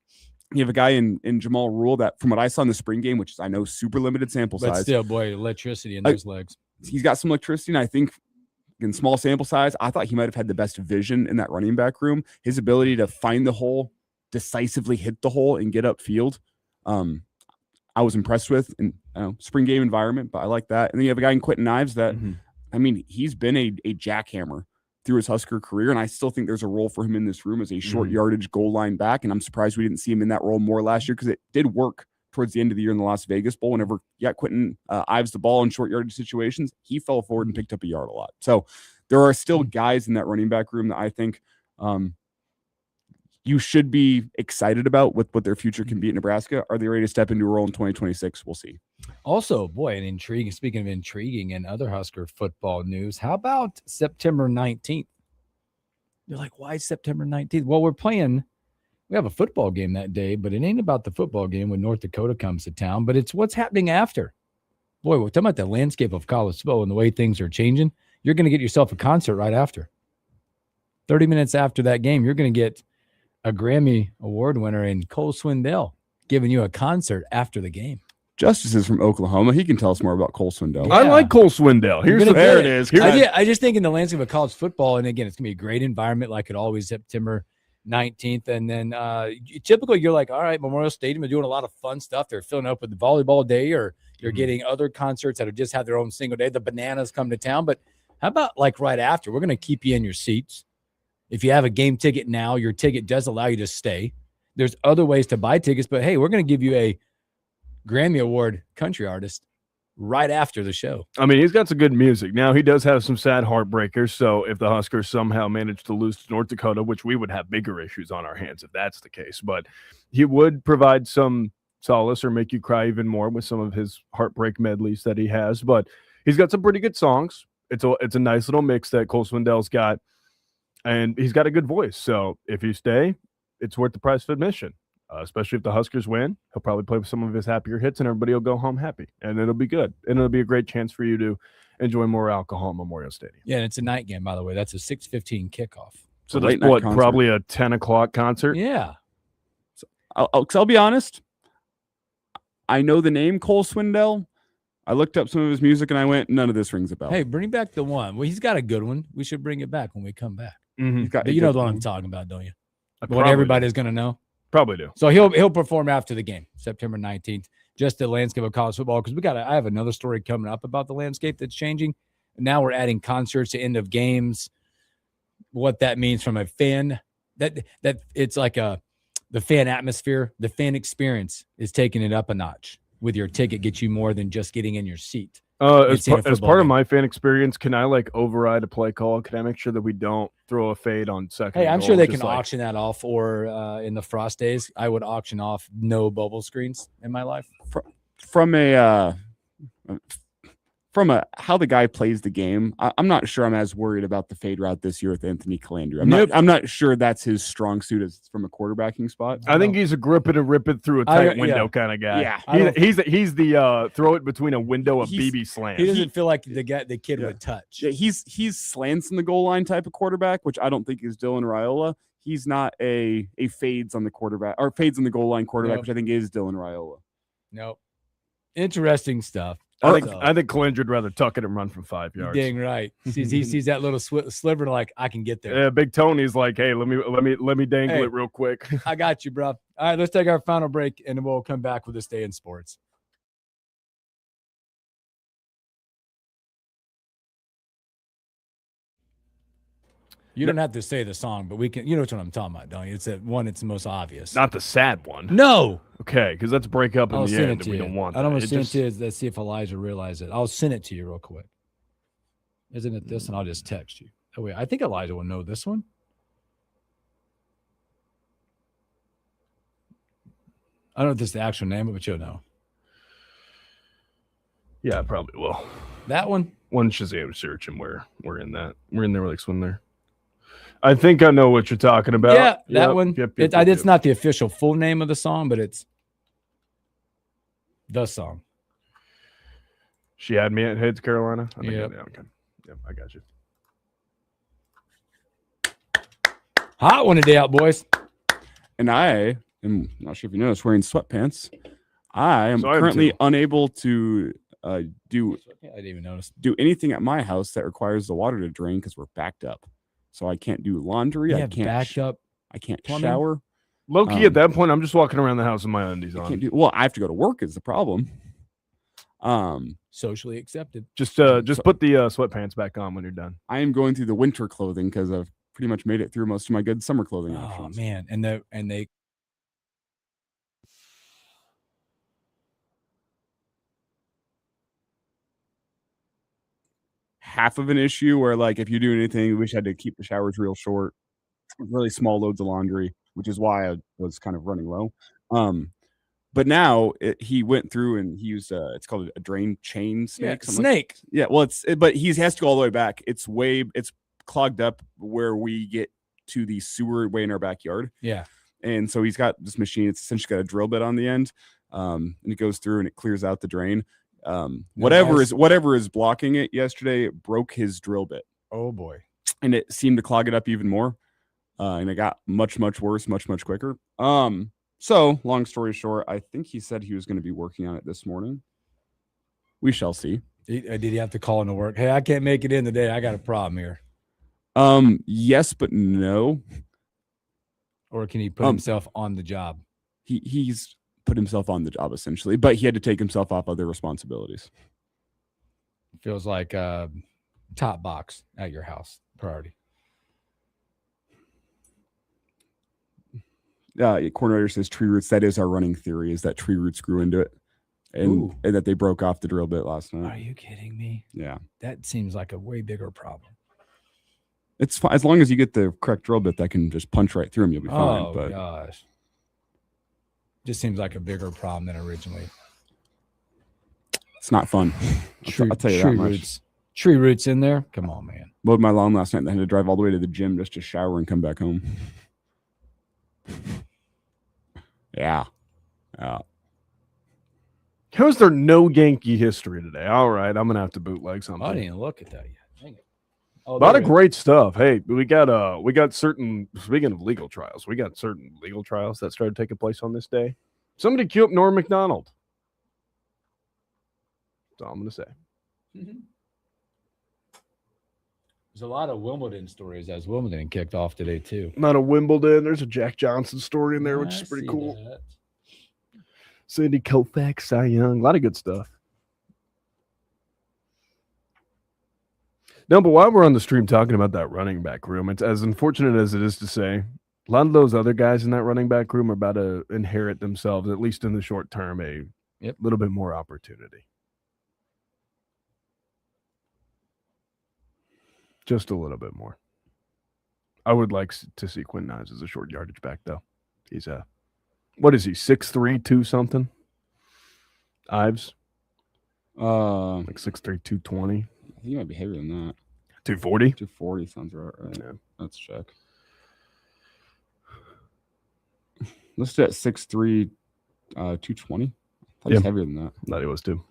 You have a guy in Jamal Rule that, from what I saw in the spring game, which is, I know, super limited sample size. But still, boy, electricity in those legs. He's got some electricity, and I think in small sample size, I thought he might have had the best vision in that running back room. His ability to find the hole, decisively hit the hole, and get upfield, I was impressed with in spring game environment, but I like that. And then you have a guy in Quentin Ives that, I mean, he's been a jackhammer through his Husker career, and I still think there's a role for him in this room as a short yardage goal line back, and I'm surprised we didn't see him in that role more last year, because it did work towards the end of the year in the Las Vegas Bowl. Whenever you got Quentin Ives the ball in short yardage situations, he fell forward and picked up a yard a lot. So there are still guys in that running back room that I think you should be excited about with what their future can be at Nebraska. Are they ready to step into a role in 2026? We'll see. Also, boy, an intriguing, speaking of intriguing and other Husker football news, how about September 19th? You're like, why September 19th? Well, we have a football game that day, but it ain't about the football game when North Dakota comes to town, but it's what's happening after. Boy, we're talking about the landscape of college football and the way things are changing. You're going to get yourself a concert right after. 30 minutes after that game, you're going to get a Grammy Award winner in Cole Swindell giving you a concert after the game. Justice is from Oklahoma. He can tell us more about Cole Swindell. Yeah. I like Cole Swindell. There it is. I just think in the landscape of college football, and again, it's going to be a great environment like it always September 19th. And then typically you're like, all right, Memorial Stadium are doing a lot of fun stuff. They're filling up with the volleyball day, or you're getting other concerts that have just had their own single day. The Bananas come to town. But how about like right after? We're going to keep you in your seats. If you have a game ticket now, your ticket does allow you to stay. There's other ways to buy tickets, but hey, we're going to give you a Grammy Award country artist right after the show. I mean, he's got some good music. Now, he does have some sad heartbreakers, so if the Huskers somehow manage to lose to North Dakota, which we would have bigger issues on our hands if that's the case, but he would provide some solace or make you cry even more with some of his heartbreak medleys that he has, but he's got some pretty good songs. It's a nice little mix that Cole Swindell's got. And he's got a good voice. So if you stay, it's worth the price of admission, especially if the Huskers win. He'll probably play with some of his happier hits, and everybody will go home happy. And it'll be good. And it'll be a great chance for you to enjoy more alcohol at Memorial Stadium. Yeah, and it's a night game, by the way. That's a 6:15 kickoff. So that's what, probably a 10 o'clock concert? Yeah. So I'll be honest. I know the name Cole Swindell. I looked up some of his music and I went, none of this rings a bell. Hey, bring back the one. Well, he's got a good one. We should bring it back when we come back. Mm-hmm. But you know the one I'm talking about, don't you? What everybody's going to know? Probably do. So he'll perform after the game, September 19th. Just the landscape of college football, because I have another story coming up about the landscape that's changing. Now we're adding concerts to end of games. What that means from a fan, that it's like the fan atmosphere, the fan experience is taking it up a notch. With your ticket, gets you more than just getting in your seat. As part of my fan experience, can I override a play call? Can I make sure that we don't throw a fade on second? Hey, I'm sure they can auction that off, or in the Frost days, I would auction off no bubble screens in my life. From how the guy plays the game, I'm not sure I'm as worried about the fade route this year with Anthony Calandria. I'm not sure that's his strong suit as from a quarterbacking spot. I think he's a grip it and rip it through a tight window kind of guy. Yeah, he's the throw it between a window of BB slant. He doesn't feel like the kid would touch. Yeah, he's slants in the goal line type of quarterback, which I don't think is Dylan Raiola. He's not a fades on the quarterback or fades on the goal line quarterback, which I think is Dylan Raiola. Nope. Interesting stuff. I think Calandria would rather tuck it and run from 5 yards. Dang right. He sees that little sliver, like I can get there. Yeah, Big Tony's like, hey, let me dangle it real quick. I got you, bro. All right, let's take our final break, and then we'll come back with this day in sports. You don't have to say the song, but we can. You know what I'm talking about, don't you? It's that one. It's the most obvious. Not the sad one. No. Okay, because let's break up in the end. We don't want. I don't want to send it to you. Let's see if Elijah realizes it. I'll send it to you real quick. Isn't it this? And I'll just text you. Oh wait, I think Elijah will know this one. I don't know if this is the actual name, but you'll know. Yeah, I probably will. That one. One Shazam search, and we're in that. We're in there. We're like swim there. I think I know what you're talking about. Yeah, that one. It's not the official full name of the song, but it's the song. She had me at Heads, Carolina. Yeah. Okay. Yep, I got you. Hot one today out, boys. And I am not sure if you noticed, wearing sweatpants. I am currently unable to I didn't even notice. do anything at my house that requires the water to drain because we're backed up. So I can't do laundry. I can't backed up. I can't plumbing. shower. Low key at that point, I'm just walking around the house in my undies on. I have to go to work is the problem. Socially accepted. Just put the sweatpants back on when you're done. I am going through the winter clothing because I've pretty much made it through most of my good summer clothing options. Oh man, and they half of an issue where like if you do anything, we wish I had to keep the showers real short, really small loads of laundry, which is why I was kind of running low. But now he went through and he used it's called a drain chain snake. Snake. But he has to go all the way back. It's clogged up where we get to the sewer way in our backyard. Yeah. And so he's got this machine. It's essentially got a drill bit on the end. And it goes through and it clears out the drain. Whatever is blocking it yesterday, it broke his drill bit. Oh boy. And it seemed to clog it up even more. And it got much, much worse, much, much quicker. So long story short, I think he said he was going to be working on it this morning. We shall see. Did he have to call into work? Hey, I can't make it in today. I got a problem here. Yes, but no. Or can he put himself on the job? He's put himself on the job essentially, but he had to take himself off other responsibilities. Feels like a top box at your house priority. Corner says tree roots. That is our running theory, is that tree roots grew into it and that they broke off the drill bit last night. Are you kidding me? Yeah. That seems like a way bigger problem. It's fine. As long as you get the correct drill bit that can just punch right through them, you'll be fine. Oh, but gosh. Just seems like a bigger problem than originally. It's not fun. I'll tell you that much. Tree roots in there? Come on, man. Mowed my lawn last night and I had to drive all the way to the gym just to shower and come back home. Yeah. How is there no Yankee history today? All right, I'm gonna have to bootleg something. I didn't even look at that yet. Dang it. A lot of great stuff. Hey, we got certain, speaking of legal trials, we got certain legal trials that started taking place on this day. Somebody cue up Norm Macdonald. That's all I'm going to say. Mm-hmm. There's a lot of Wimbledon stories as Wimbledon kicked off today, too. Not a Wimbledon. There's a Jack Johnson story in there, which is pretty cool. That. Sandy Koufax, Cy Young, a lot of good stuff. No, but while we're on the stream talking about that running back room, it's as unfortunate as it is to say, a lot of those other guys in that running back room are about to inherit themselves, at least in the short term, a little bit more opportunity. Just a little bit more. I would like to see Quinn Knives as a short yardage back, though. He's what is he, 6'3", 2 something? Ives? Like 6'3", 220. I think he might be heavier than that. 240? 240 sounds right. Yeah. Let's check. Listed at 6'3", 220. I thought he's heavier than that. Thought he was too.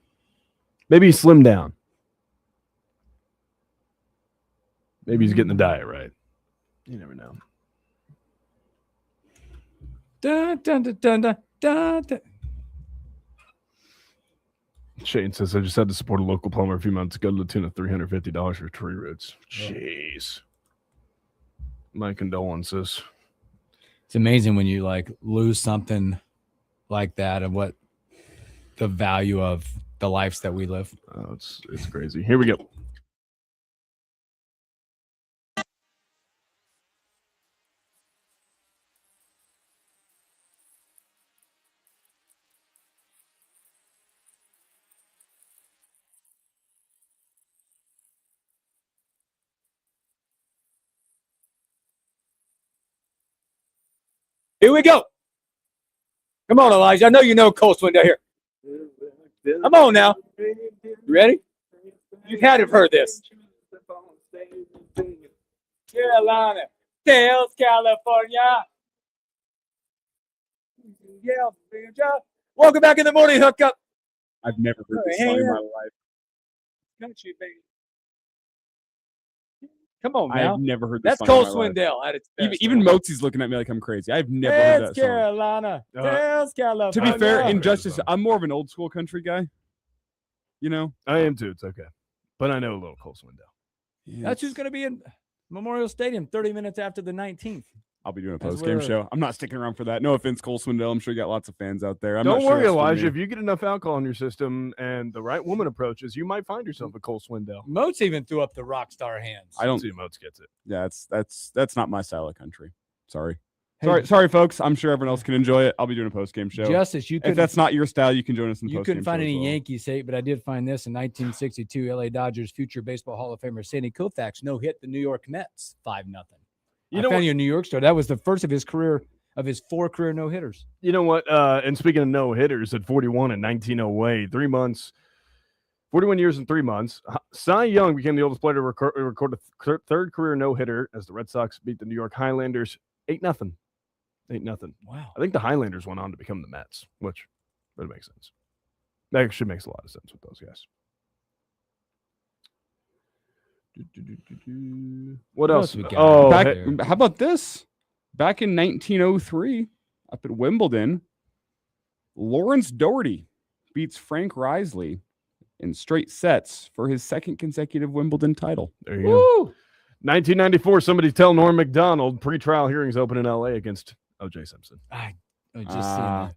Maybe he slimmed down. Maybe he's getting the diet right. You never know. Dun, dun, dun, dun, dun, dun, dun. Shane says, I just had to support a local plumber a few months ago to the tune of $350 for tree roots. Jeez. My condolences. It's amazing when you like lose something like that and what the value of the lives that we live. Oh, it's crazy. Here we go. Here we go. Come on, Elijah. I know you know Cole Swindell here. Come on now. You ready? You've had to have heard this. Carolina, South California. Welcome back in the morning, Hookup. I've never heard this song in my life. Don't you, baby? Come on now. I've never heard this That's song Cole Swindell at its best. Even Motzi's looking at me like I'm crazy. I've never heard that song. Carolina, South California. To be fair, in justice, I'm more of an old school country guy. You know? I am too. It's okay. But I know a little Cole Swindell. Yes. That's who's going to be in Memorial Stadium 30 minutes after the 19th. I'll be doing a post-game show. I'm not sticking around for that. No offense, Cole Swindell. I'm sure you got lots of fans out there. Don't worry, Elijah. If you get enough alcohol in your system and the right woman approaches, you might find yourself a Cole Swindell. Moats even threw up the rock star hands. I don't see Moats gets it. Yeah, that's not my style of country. Sorry. Hey, sorry, folks. I'm sure everyone else can enjoy it. I'll be doing a post-game show. Justice, if that's not your style, you can join us in the You post-game couldn't find show any Yankees hate, but I did find this in 1962. LA Dodgers future baseball Hall of Famer Sandy Koufax no-hit the New York Mets 5-0. I found you a New York story. That was the first of his 4 career no-hitters. You know what? And speaking of no-hitters, at 41 in 1908, 3 months, 41 years and 3 months, Cy Young became the oldest player to record a third career no-hitter as the Red Sox beat the New York Highlanders 8-0. 8-0. Wow. I think the Highlanders went on to become the Mets, which would make sense. That actually makes a lot of sense with those guys. What else? We got? Oh, how about this? Back in 1903, up at Wimbledon, Lawrence Doherty beats Frank Risley in straight sets for his second consecutive Wimbledon title. There you go. 1994, somebody tell Norm Macdonald pretrial hearings open in LA against O.J. Simpson. I just seen that.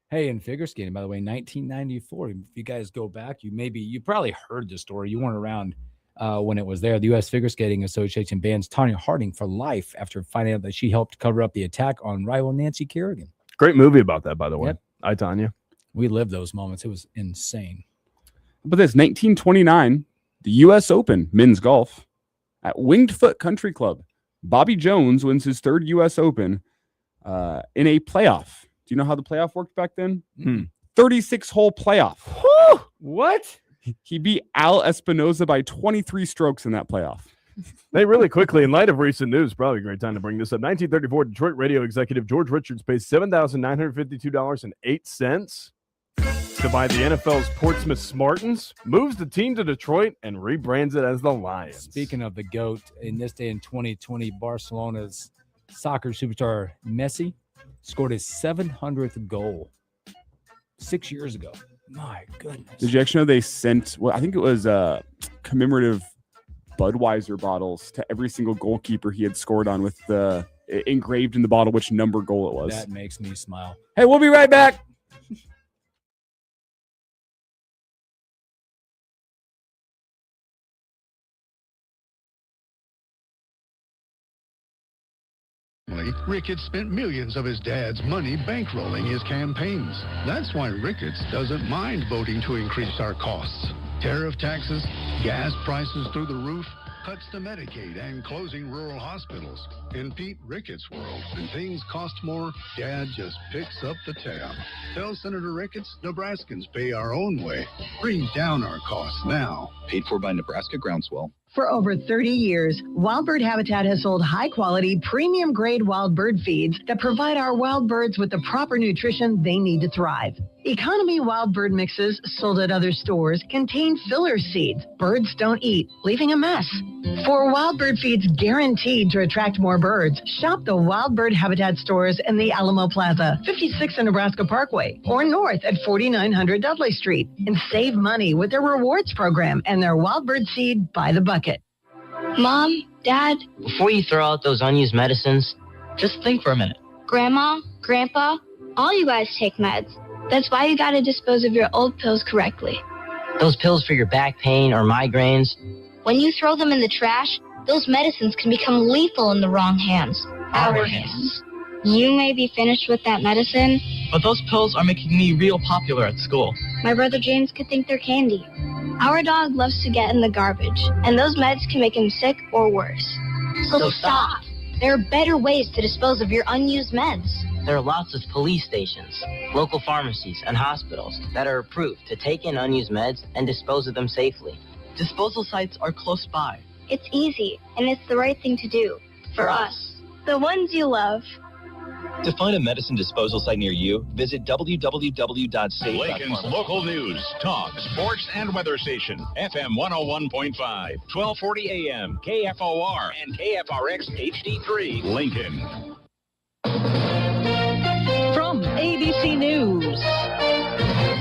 Hey, in figure skating, by the way, 1994. If you guys go back, you probably heard the story. You weren't around when it was there. The U.S. Figure Skating Association bans Tanya Harding for life after finding out that she helped cover up the attack on rival Nancy Kerrigan. Great movie about that, by the way. Yep. I, Tanya. We lived those moments. It was insane. But this 1929, the U.S. Open men's golf at Winged Foot Country Club. Bobby Jones wins his third U.S. Open in a playoff. Do you know how the playoff worked back then? 36-hole playoff. Whew! What? He beat Al Espinoza by 23 strokes in that playoff. They really quickly, in light of recent news, probably a great time to bring this up. 1934, Detroit radio executive George Richards pays $7,952.08 to to buy the NFL's Portsmouth Smartans, moves the team to Detroit, and rebrands it as the Lions. Speaking of the GOAT, in this day in 2020, Barcelona's soccer superstar Messi scored his 700th goal 6 years ago. My goodness. Did you actually know they sent, I think it was commemorative Budweiser bottles to every single goalkeeper he had scored on with the engraved in the bottle which number goal it was. That makes me smile. Hey, we'll be right back. Ricketts spent millions of his dad's money bankrolling his campaigns. That's why Ricketts doesn't mind voting to increase our costs. Tariff taxes, gas prices through the roof, cuts to Medicaid, and closing rural hospitals. In Pete Ricketts' world, when things cost more, Dad just picks up the tab. Tell Senator Ricketts, Nebraskans pay our own way. Bring down our costs now. Paid for by Nebraska Groundswell. For over 30 years, Wild Bird Habitat has sold high-quality, premium-grade wild bird feeds that provide our wild birds with the proper nutrition they need to thrive. Economy wild bird mixes sold at other stores contain filler seeds birds don't eat, leaving a mess. For wild bird feeds guaranteed to attract more birds, shop the Wild Bird Habitat stores in the Alamo Plaza, 56 and Nebraska Parkway, or north at 4900 Dudley Street, and save money with their rewards program and their wild bird seed by the bucket. Mom, Dad, before you throw out those unused medicines, just think for a minute. Grandma, Grandpa, all you guys take meds. That's why you gotta dispose of your old pills correctly. Those pills for your back pain or migraines. When you throw them in the trash, those medicines can become lethal in the wrong hands. Our hands. You may be finished with that medicine, but those pills are making me real popular at school. My brother James could think they're candy. Our dog loves to get in the garbage, and those meds can make him sick or worse. So stop. There are better ways to dispose of your unused meds. There are lots of police stations, local pharmacies, and hospitals that are approved to take in unused meds and dispose of them safely. Disposal sites are close by. It's easy, and it's the right thing to do. For us. The ones you love. To find a medicine disposal site near you, visit www.safe.com. Lakin's local news, talk, sports, and weather station. FM 101.5, 1240 AM, KFOR, and KFRX HD3, Lincoln. From ABC News,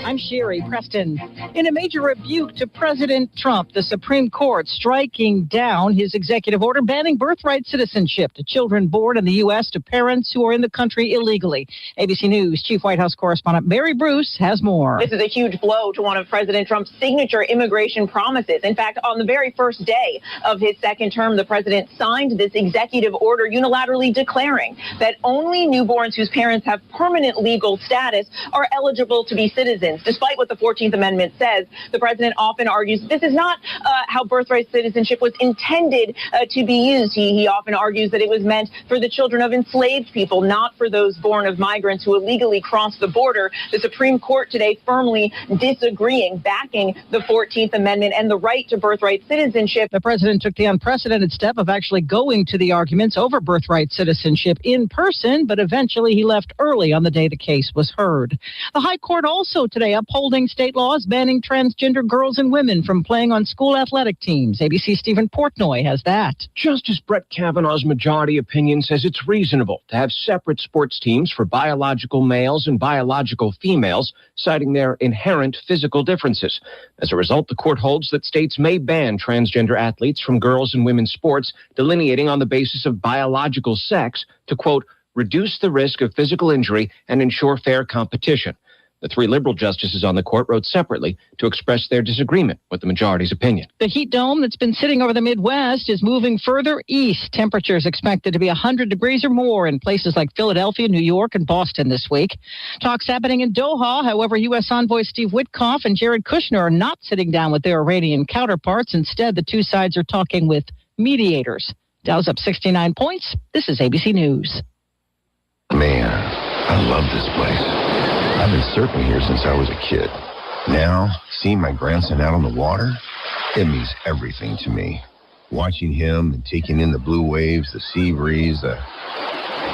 I'm Sherry Preston. In a major rebuke to President Trump, the Supreme Court striking down his executive order banning birthright citizenship to children born in the U.S. to parents who are in the country illegally. ABC News Chief White House correspondent Mary Bruce has more. This is a huge blow to one of President Trump's signature immigration promises. In fact, on the very first day of his second term, the president signed this executive order unilaterally declaring that only newborns whose parents have permanent legal status are eligible to be citizens. Despite what the 14th Amendment says, the president often argues this is not how birthright citizenship was intended to be used. He often argues that it was meant for the children of enslaved people, not for those born of migrants who illegally crossed the border. The Supreme Court today firmly disagreeing, backing the 14th Amendment and the right to birthright citizenship. The president took the unprecedented step of actually going to the arguments over birthright citizenship in person, but eventually he left early on the day the case was heard. The High Court also today upholding state laws banning transgender girls and women from playing on school athletic teams. ABC Stephen Portnoy has that. Justice Brett Kavanaugh's majority opinion says it's reasonable to have separate sports teams for biological males and biological females, citing their inherent physical differences. As a result, the court holds that states may ban transgender athletes from girls' and women's sports, delineating on the basis of biological sex to, quote, reduce the risk of physical injury and ensure fair competition. The three liberal justices on the court wrote separately to express their disagreement with the majority's opinion. The heat dome that's been sitting over the Midwest is moving further east. Temperatures expected to be 100 degrees or more in places like Philadelphia, New York, and Boston this week. Talks happening in Doha. However, U.S. envoy Steve Witkoff and Jared Kushner are not sitting down with their Iranian counterparts. Instead, the two sides are talking with mediators. Dow's up 69 points. This is ABC News. Man, I love this place. I've been surfing here since I was a kid. Now, seeing my grandson out on the water, it means everything to me. Watching him and taking in the blue waves, the sea breeze, the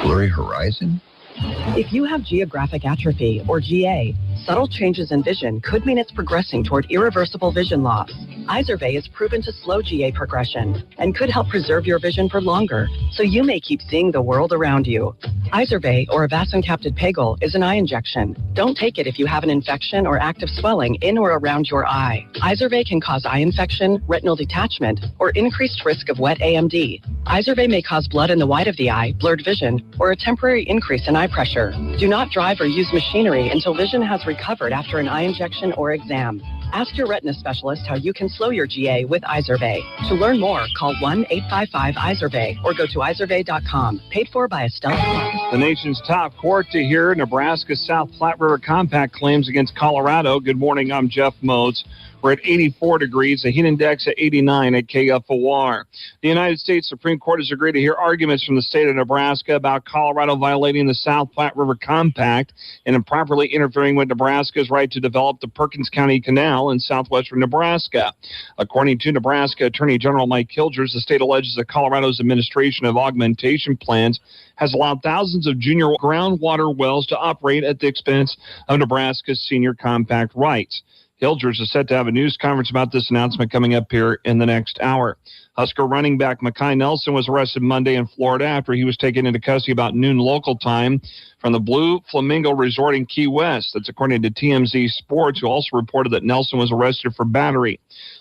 blurry horizon, If you have geographic atrophy, or GA, subtle changes in vision could mean it's progressing toward irreversible vision loss. Izervay is proven to slow GA progression and could help preserve your vision for longer, so you may keep seeing the world around you. Izervay, or avacincaptad pegol, is an eye injection. Don't take it if you have an infection or active swelling in or around your eye. Izervay can cause eye infection, retinal detachment, or increased risk of wet AMD. Izervay may cause blood in the white of the eye, blurred vision, or a temporary increase in eye pressure. Do not drive or use machinery until vision has recovered after an eye injection or exam. Ask your retina specialist how you can slow your GA with Izervay. To learn more, call 1-855-IZERVAY or go to izervay.com. Paid for by Estella. The nation's top court to hear Nebraska's South Platte River Compact claims against Colorado. Good morning, I'm Jeff Moats. We're at 84 degrees, a heat index at 89 at KFOR. The United States Supreme Court has agreed to hear arguments from the state of Nebraska about Colorado violating the South Platte River Compact and improperly interfering with Nebraska's right to develop the Perkins County Canal in southwestern Nebraska. According to Nebraska Attorney General Mike Kilgers, the state alleges that Colorado's administration of augmentation plans has allowed thousands of junior groundwater wells to operate at the expense of Nebraska's senior compact rights. Kilgers is set to have a news conference about this announcement coming up here in the next hour. Husker running back Mekhi Nelson was arrested Monday in Florida after he was taken into custody about noon local time from the Blue Flamingo Resort in Key West. That's according to TMZ Sports, who also reported that Nelson was arrested for battery.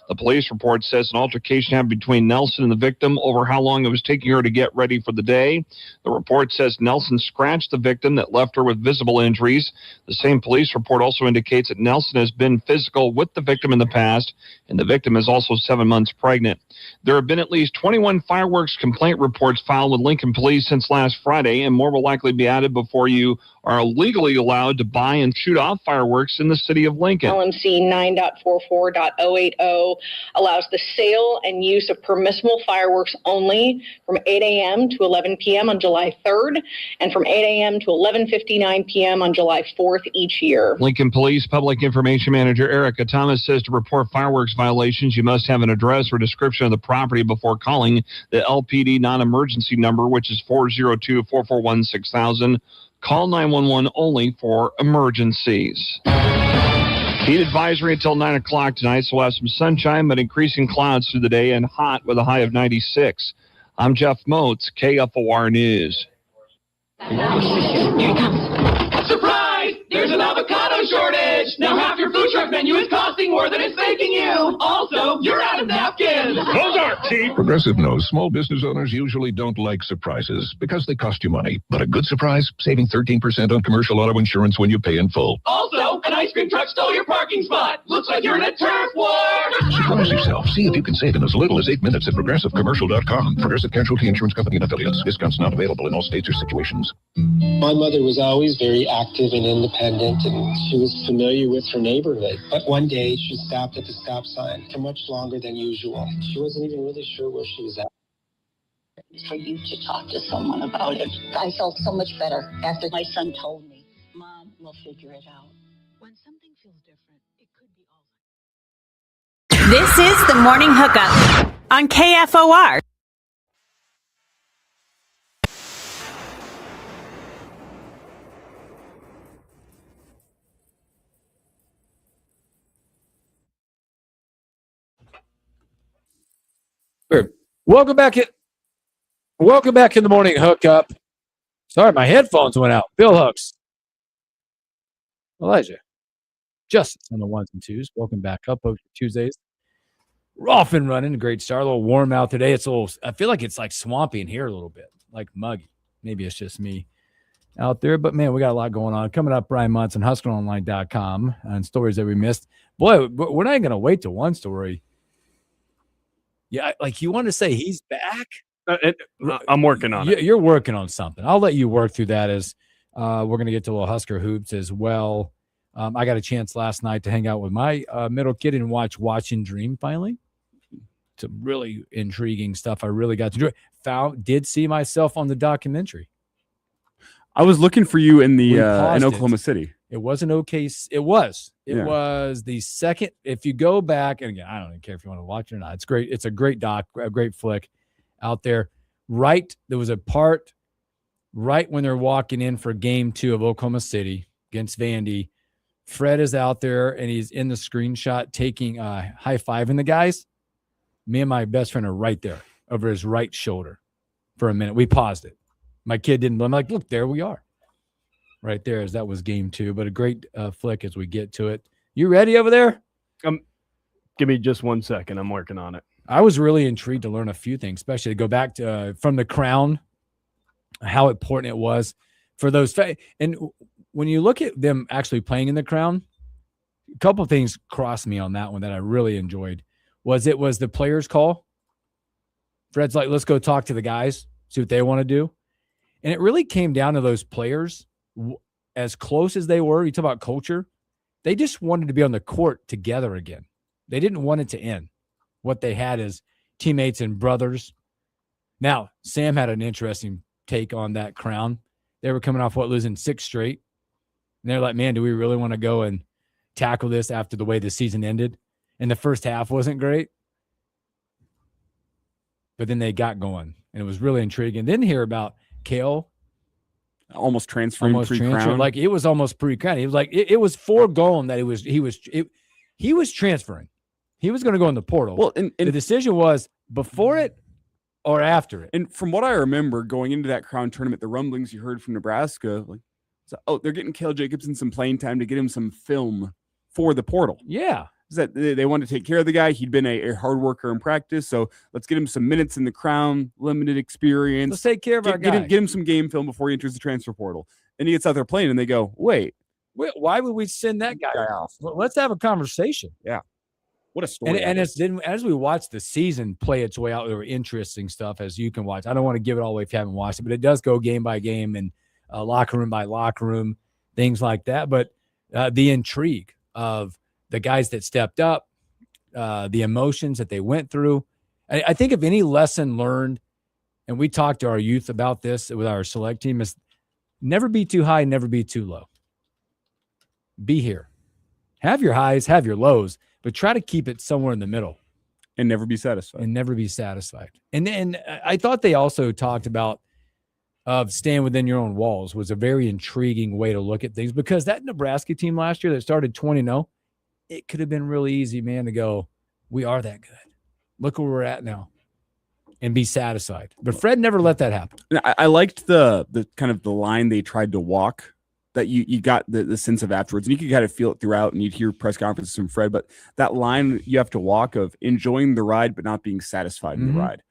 The police report says an altercation happened between Nelson and the victim over how long it was taking her to get ready for the day. The report says Nelson scratched the victim that left her with visible injuries. The same police report also indicates that Nelson has been physical with the victim in the past, and the victim is also 7 months pregnant. There have been at least 21 fireworks complaint reports filed with Lincoln Police since last Friday, and more will likely be added before you are legally allowed to buy and shoot off fireworks in the city of Lincoln. LMC 9.44.080 allows the sale and use of permissible fireworks only from 8 a.m. to 11 p.m. on July 3rd and from 8 a.m. to 11:59 p.m. on July 4th each year. Lincoln Police Public Information Manager Erica Thomas says to report fireworks violations, you must have an address or description of the property before calling the LPD non-emergency number, which is 402-441-6000. Call 911 only for emergencies. Heat advisory until 9 o'clock tonight, so we'll have some sunshine, but increasing clouds through the day and hot with a high of 96. I'm Jeff Moats, KFOR News. Here he comes. Surprise! There's an avocado shortage! Now half your food truck menu is costing more than it's making you! Also, you're out of napkins! Those aren't cheap! Progressive knows small business owners usually don't like surprises because they cost you money. But a good surprise, saving 13% on commercial auto insurance when you pay in full. Also, an ice cream truck stole your parking spot! Looks like you're in a turf war! Surprise yourself. See if you can save in as little as 8 minutes at ProgressiveCommercial.com. Progressive Casualty Insurance Company and Affiliates. Discounts not available in all states or situations. My mother was always very active and independent, and she was familiar with her neighborhood. But one day, she stopped at the stop sign for much longer than usual. She wasn't even really sure where she was at. For you to talk to someone about it. I felt so much better after my son told me, Mom, we'll figure it out. When something feels different, it could be all. This is the Morning Hookup on KFOR. Welcome back in the Morning Hookup. Sorry, my headphones went out. Bill Hooks. Elijah. Justice on the ones and twos. Welcome back up. Tuesdays. We're off and running. Great start. A little warm out today. It's a little, I feel like it's like swampy in here a little bit, like muggy. Maybe it's just me out there, but man, we got a lot going on. Coming up, Brian Munson, HuskerOnline.com, and stories that we missed. Boy, we're not going to wait to one story. Yeah, like you want to say he's back? I'm working on it. You're working on something. I'll let you work through that as we're going to get to a little Husker hoops as well. I got a chance last night to hang out with my middle kid and watch and Dream finally. Some really intriguing stuff. I really got to enjoy. Did see myself on the documentary. I was looking for you in the in Oklahoma City. It wasn't okay. It was. It was the second. If you go back, and again, I don't even care if you want to watch it or not. It's great. It's a great doc, a great flick out there. Right. There was a part right when they're walking in for game 2 of Oklahoma City against Vandy, Fred is out there and he's in the screenshot taking high-fiving the guys. Me and my best friend are right there over his right shoulder for a minute. We paused it. My kid didn't. I'm like, look, there we are. Right there, as that was game 2. But a great flick as we get to it. You ready over there? Give me just 1 second. I'm working on it. I was really intrigued to learn a few things, especially to go back to from the Crown, how important it was for those. And when you look at them actually playing in the Crown, a couple of things crossed me on that one that I really enjoyed. Was the players' call. Fred's like, let's go talk to the guys, see what they want to do. And it really came down to those players, as close as they were. You talk about culture. They just wanted to be on the court together again. They didn't want it to end. What they had is teammates and brothers. Now, Sam had an interesting take on that Crown. They were coming off losing 6 straight. And they're like, man, do we really want to go and tackle this after the way the season ended? And the first half wasn't great. But then they got going. And it was really intriguing. Then hear about Kale almost transferring pre-Crown. Like it was almost pre-Crown. He was like, it was foregone that he was transferring. He was going to go in the portal. Well, and the decision was before it or after it. And from what I remember going into that Crown tournament, the rumblings you heard from Nebraska, like, they're getting Cale Jacobson some playing time to get him some film for the portal. Yeah. That they wanted to take care of the guy. He'd been a hard worker in practice, so let's get him some minutes in the Crown, limited experience. Let's take care of our guy. Get him some game film before he enters the transfer portal. And he gets out there playing, and they go, wait, why would we send that guy off? Well, let's have a conversation. Yeah. What a story. And it's then as we watch the season play its way out, there were interesting stuff as you can watch. I don't want to give it all away if you haven't watched it, but it does go game by game and locker room by locker room, things like that. But the intrigue of the guys that stepped up, the emotions that they went through. I think if any lesson learned, and we talked to our youth about this with our select team, is never be too high, never be too low. Be here. Have your highs, have your lows, but try to keep it somewhere in the middle. And never be satisfied. And then I thought they also talked about staying within your own walls was a very intriguing way to look at things, because that Nebraska team last year that started 20-0, it could have been really easy, man, to go, we are that good. Look where we're at now, and be satisfied. But Fred never let that happen. I liked the kind of the line they tried to walk, that you got the sense of afterwards, and you could kind of feel it throughout, and you'd hear press conferences from Fred, but that line you have to walk of enjoying the ride but not being satisfied in the ride.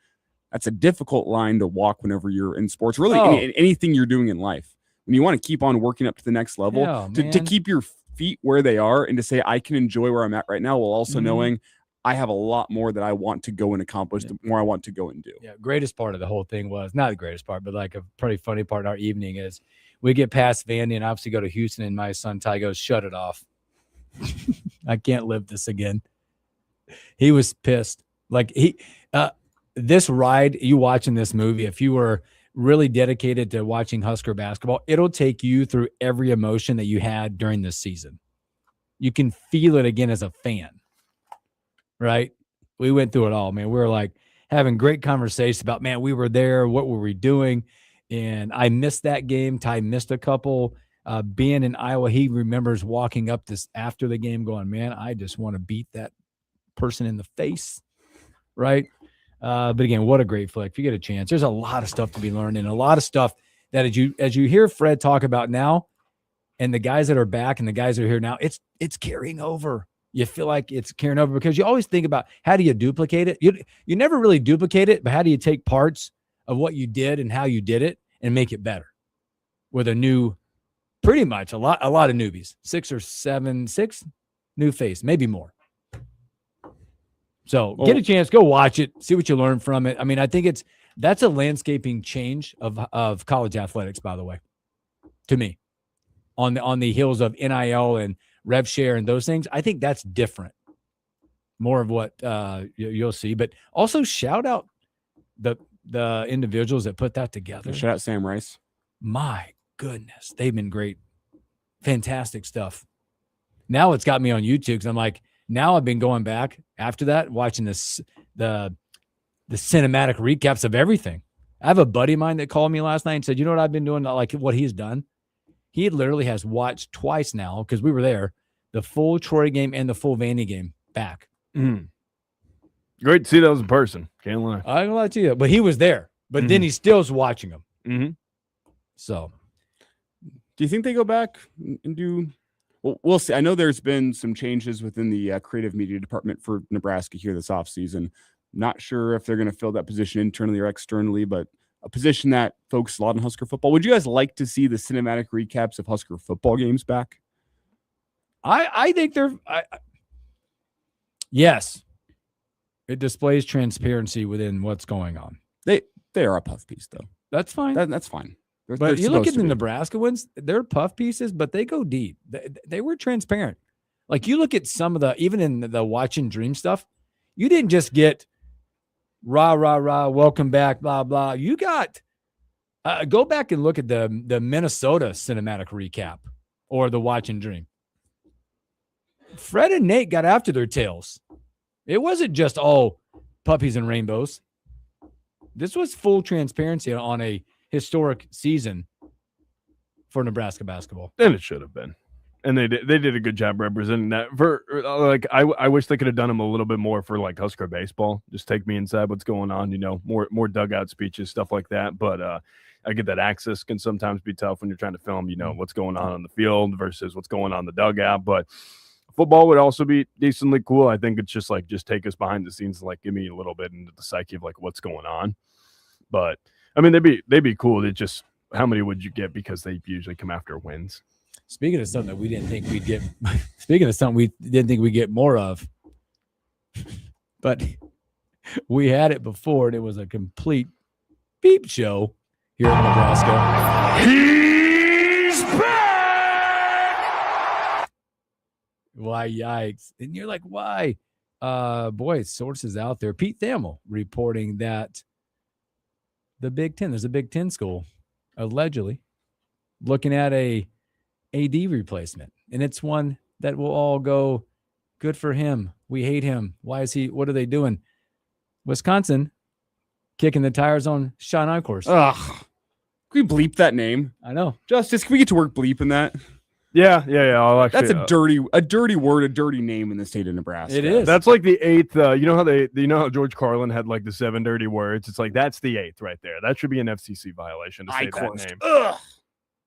That's a difficult line to walk whenever you're in sports, really anything you're doing in life. When you want to keep on working up to the next level, to keep your feet where they are and to say, I can enjoy where I'm at right now, while also knowing I have a lot more that I want to go and accomplish, the more I want to go and do. Yeah, greatest part of the whole thing was, not the greatest part, but like a pretty funny part of our evening is we get past Vandy and obviously go to Houston, and my son Ty goes, shut it off. I can't live this again. He was pissed. Like this ride, you watching this movie, if you were really dedicated to watching Husker basketball, it'll take you through every emotion that you had during this season. You can feel it again as a fan, right? We went through it all, man. We were like having great conversations about, man, we were there. What were we doing? And I missed that game. Ty missed a couple. Being in Iowa, he remembers walking up this after the game going, man, I just want to beat that person in the face, right? But again, what a great flick. If you get a chance, there's a lot of stuff to be learned, and a lot of stuff that as you hear Fred talk about now, and the guys that are back and the guys that are here now, it's carrying over. You feel like it's carrying over because you always think about, how do you duplicate it? You never really duplicate it, but how do you take parts of what you did and how you did it and make it better with a new, pretty much a lot of newbies, 6 or 7, 6 new face, maybe more. So get a chance, go watch it, see what you learn from it. I mean, I think that's a landscaping change of college athletics, by the way, to me, on the heels of NIL and rev share and those things. I think that's different, more of what you'll see. But also shout out the individuals that put that together. Shout out Sam Rice. My goodness, they've been great, fantastic stuff. Now it's got me on YouTube because I'm like, now I've been going back after that, watching the cinematic recaps of everything. I have a buddy of mine that called me last night and said, you know what I've been doing? Like what he's done. He literally has watched twice now, because we were there, the full Troy game and the full Vandy game back. Mm. Great to see those in person. Can't lie. I don't lie to you, but he was there. But then he still's watching them. Mm-hmm. So, do you think they go back and do? Well, we'll see. I know there's been some changes within the creative media department for Nebraska here this offseason. Not sure if they're going to fill that position internally or externally, but a position that focuses a lot on Husker football. Would you guys like to see the cinematic recaps of Husker football games back? I think they're yes. It displays transparency within what's going on. They are a puff piece, though. That's fine. That's fine. But you look at the Nebraska ones, they're puff pieces, but they go deep. They were transparent. Like you look at some of even in the Watch and Dream stuff, you didn't just get rah, rah, rah, welcome back, blah, blah. You got, go back and look at the Minnesota cinematic recap or the Watch and Dream. Fred and Nate got after their tails. It wasn't just, puppies and rainbows. This was full transparency on a historic season for Nebraska basketball. And it should have been. And they did a good job representing that. For like, I wish they could have done them a little bit more for like Husker baseball. Just take me inside what's going on, more dugout speeches, stuff like that. But I get that access can sometimes be tough when you're trying to film, what's going on the field versus what's going on in the dugout. But football would also be decently cool. I think it's just take us behind the scenes, like give me a little bit into the psyche of like what's going on. But I mean, they'd be cool. It just, how many would you get, because they usually come after wins. Speaking of something that we didn't think we'd get, speaking of something we didn't think we'd get more of, but we had it before, and it was a complete peep show here in Nebraska. He's back! Why, yikes. And you're like, why? Boy, sources out there. Pete Thamel reporting that the Big Ten, there's a Big Ten school, allegedly, looking at a AD replacement. And it's one that will all go, good for him. We hate him. What are they doing? Wisconsin kicking the tires on Sean Eichhorst. Ugh. Can we bleep that name? I know. Justice, can we get to work bleeping that? Yeah. I'll actually, that's a dirty word, a dirty name in the state of Nebraska. It is. That's like the 8th. You know how George Carlin had like the 7 dirty words. It's like that's the 8th right there. That should be an FCC violation to say that name. Ugh.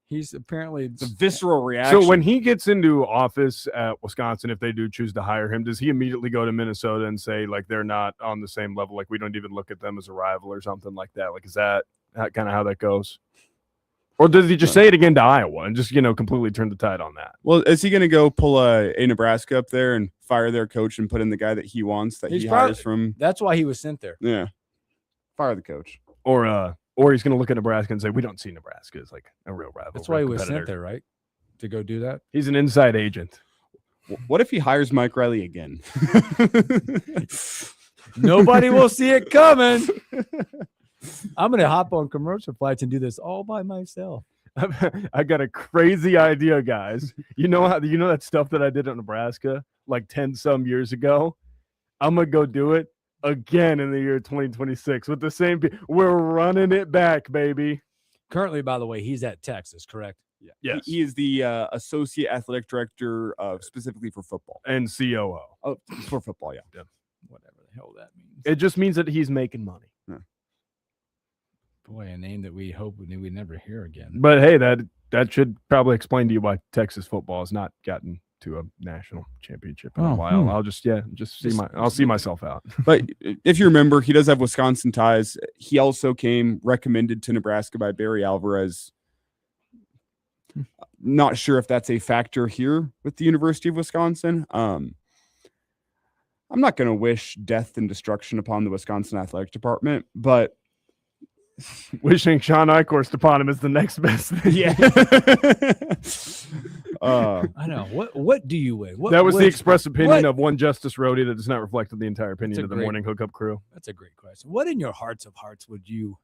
He's apparently the visceral reaction. So when he gets into office at Wisconsin, if they do choose to hire him, does he immediately go to Minnesota and say like they're not on the same level? Like we don't even look at them as a rival or something like that? Like is that kind of how that goes? Or does he just say it again to Iowa and just, completely turn the tide on that? Well, is he going to go pull a Nebraska up there and fire their coach and put in the guy that he wants, that he hires from? That's why he was sent there. Yeah. Fire the coach. Or he's going to look at Nebraska and say, we don't see Nebraska as like a real rival. That's why he was sent there, right? To go do that? He's an inside agent. What if he hires Mike Riley again? Nobody will see it coming. I'm going to hop on commercial flights and do this all by myself. I got a crazy idea, guys. You know that stuff that I did at Nebraska like 10 some years ago? I'm going to go do it again in the year 2026 with the same people. We're running it back, baby. Currently, by the way, he's at Texas, correct? Yeah. Yes. He is the associate athletic director specifically for football. And COO. Oh, for football, yeah. Whatever the hell that means. It just means that he's making money. Yeah. Boy, a name that we hope we'd never hear again. But hey, that should probably explain to you why Texas football has not gotten to a national championship in a while. I'll I'll see myself out. But if you remember, he does have Wisconsin ties. He also came recommended to Nebraska by Barry Alvarez. Not sure if that's a factor here with the University of Wisconsin. I'm not going to wish death and destruction upon the Wisconsin athletic department, but wishing Sean Eichhorst upon him is the next best thing. Yeah. I know. What do you weigh? That was the express opinion of one Justice Rhodey that does not reflect the entire opinion of the morning hookup crew. That's a great question. What in your hearts of hearts would you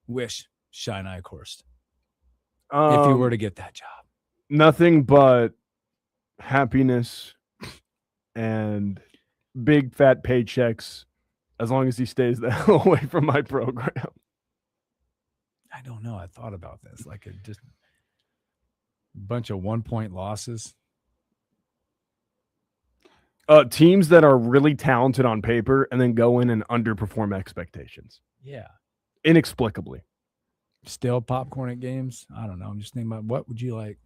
wish Sean Eichhorst if you were to get that job? Nothing but happiness and big fat paychecks as long as he stays the hell away from my program. don't know. I thought about this. Like just a bunch of 1-point losses. Teams that are really talented on paper and then go in and underperform expectations. Yeah. Inexplicably. Still popcorn at games. I don't know. I'm just thinking about what would you like?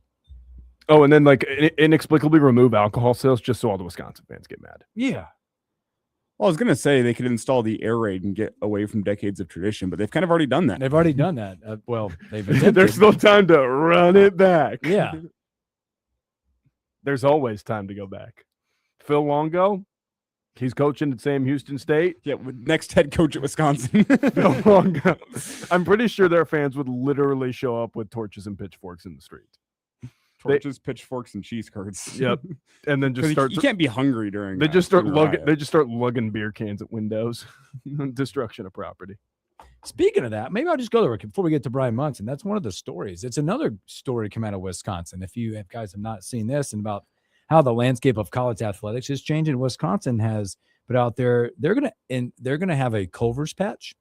Oh, and then like inexplicably remove alcohol sales just so all the Wisconsin fans get mad. Yeah. Well, I was going to say they could install the air raid and get away from decades of tradition, but they've kind of already done that. They've already done that. Well, they've There's still time to run it back. Yeah. There's always time to go back. Phil Longo, he's coaching at Sam Houston State. Yeah, next head coach at Wisconsin. Phil Longo. I'm pretty sure their fans would literally show up with torches and pitchforks in the street. Torches, pitchforks, and cheese curds. Yep, and then just start. You can't be hungry during. They just start lugging. They just start lugging beer cans at windows. Destruction of property. Speaking of that, maybe I'll just go there before we get to Brian Munson. That's one of the stories. It's another story come out of Wisconsin. If you guys have not seen this, and about how the landscape of college athletics is changing, Wisconsin has put out there. They're gonna have a Culver's patch.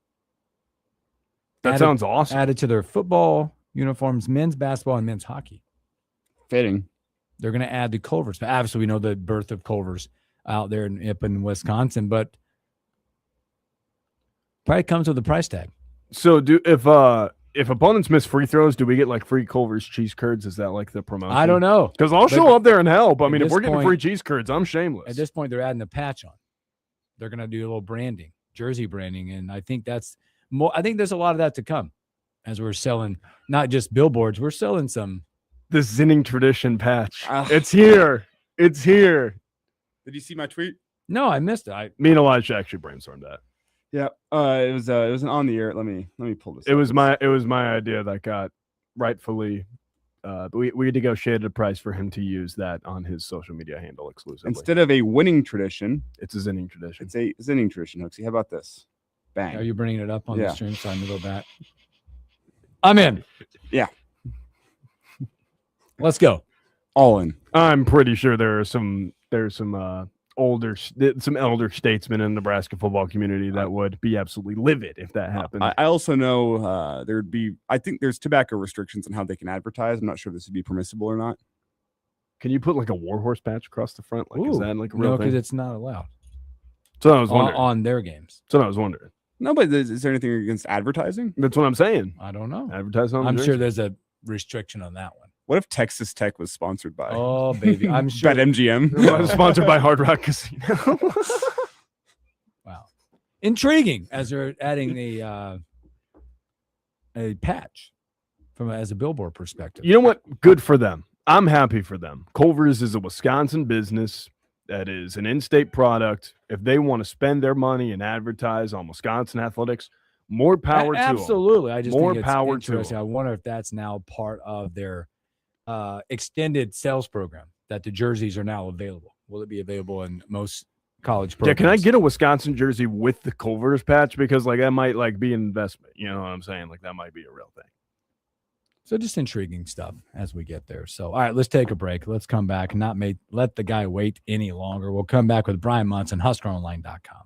That sounds awesome. Added to their football uniforms, men's basketball and men's hockey. Fitting. They're going to add the Culver's. Obviously, we know the birth of Culver's out there up in Wisconsin, but probably comes with a price tag. So, if opponents miss free throws, do we get like free Culver's cheese curds? Is that like the promotion? I don't know, because I'll show up there and help. I mean, if we're getting point, free cheese curds, I'm shameless. At this point, they're adding a patch on. They're going to do a little branding, jersey branding, and I think that's more. I think there's a lot of that to come as we're selling not just billboards. We're selling some. The Zinning tradition patch. It's here. It's here. Did you see my tweet? No, I missed it. Me and Elijah actually brainstormed that. Yeah. It was an on the air. Let me pull this. It was my idea that got rightfully. We negotiated a price for him to use that on his social media handle exclusively. Instead of a winning tradition, it's a Zinning tradition. It's a Zinning tradition. Hooksy, how about this? Bang. Are you bringing it up on the stream? So I'm gonna go back. I'm in. Yeah. Let's go. All in. I'm pretty sure there's some elder statesmen in the Nebraska football community that would be absolutely livid if that happened. I also know there'd be. I think there's tobacco restrictions on how they can advertise. I'm not sure if this would be permissible or not. Can you put like a Warhorse patch across the front? Like, is that like a real no? thing? Because it's not allowed. So I was wondering on their games. So I was wondering. No, but is there anything against advertising? That's what I'm saying. I don't know. Advertising. I'm sure there's a restriction on that one. What if Texas Tech was sponsored by? Oh, baby. I'm sure. BetMGM. Sponsored by Hard Rock Casino. Wow. Intriguing as they're adding a patch as a billboard perspective. You know what? Good for them. I'm happy for them. Culver's is a Wisconsin business that is an in-state product. If they want to spend their money and advertise on Wisconsin athletics, more power to them. Absolutely. I just more think it's power to interesting. them. I wonder if that's now part of their extended sales program, that the jerseys are now available. Will it be available in most college programs? Yeah, can I get a Wisconsin jersey with the Culver's patch? Because like that might like be an investment. You know what I'm saying? Like that might be a real thing. So just intriguing stuff as we get there. So, all right, let's take a break. Let's come back and not let the guy wait any longer. We'll come back with Brian Munson, HuskerOnline.com.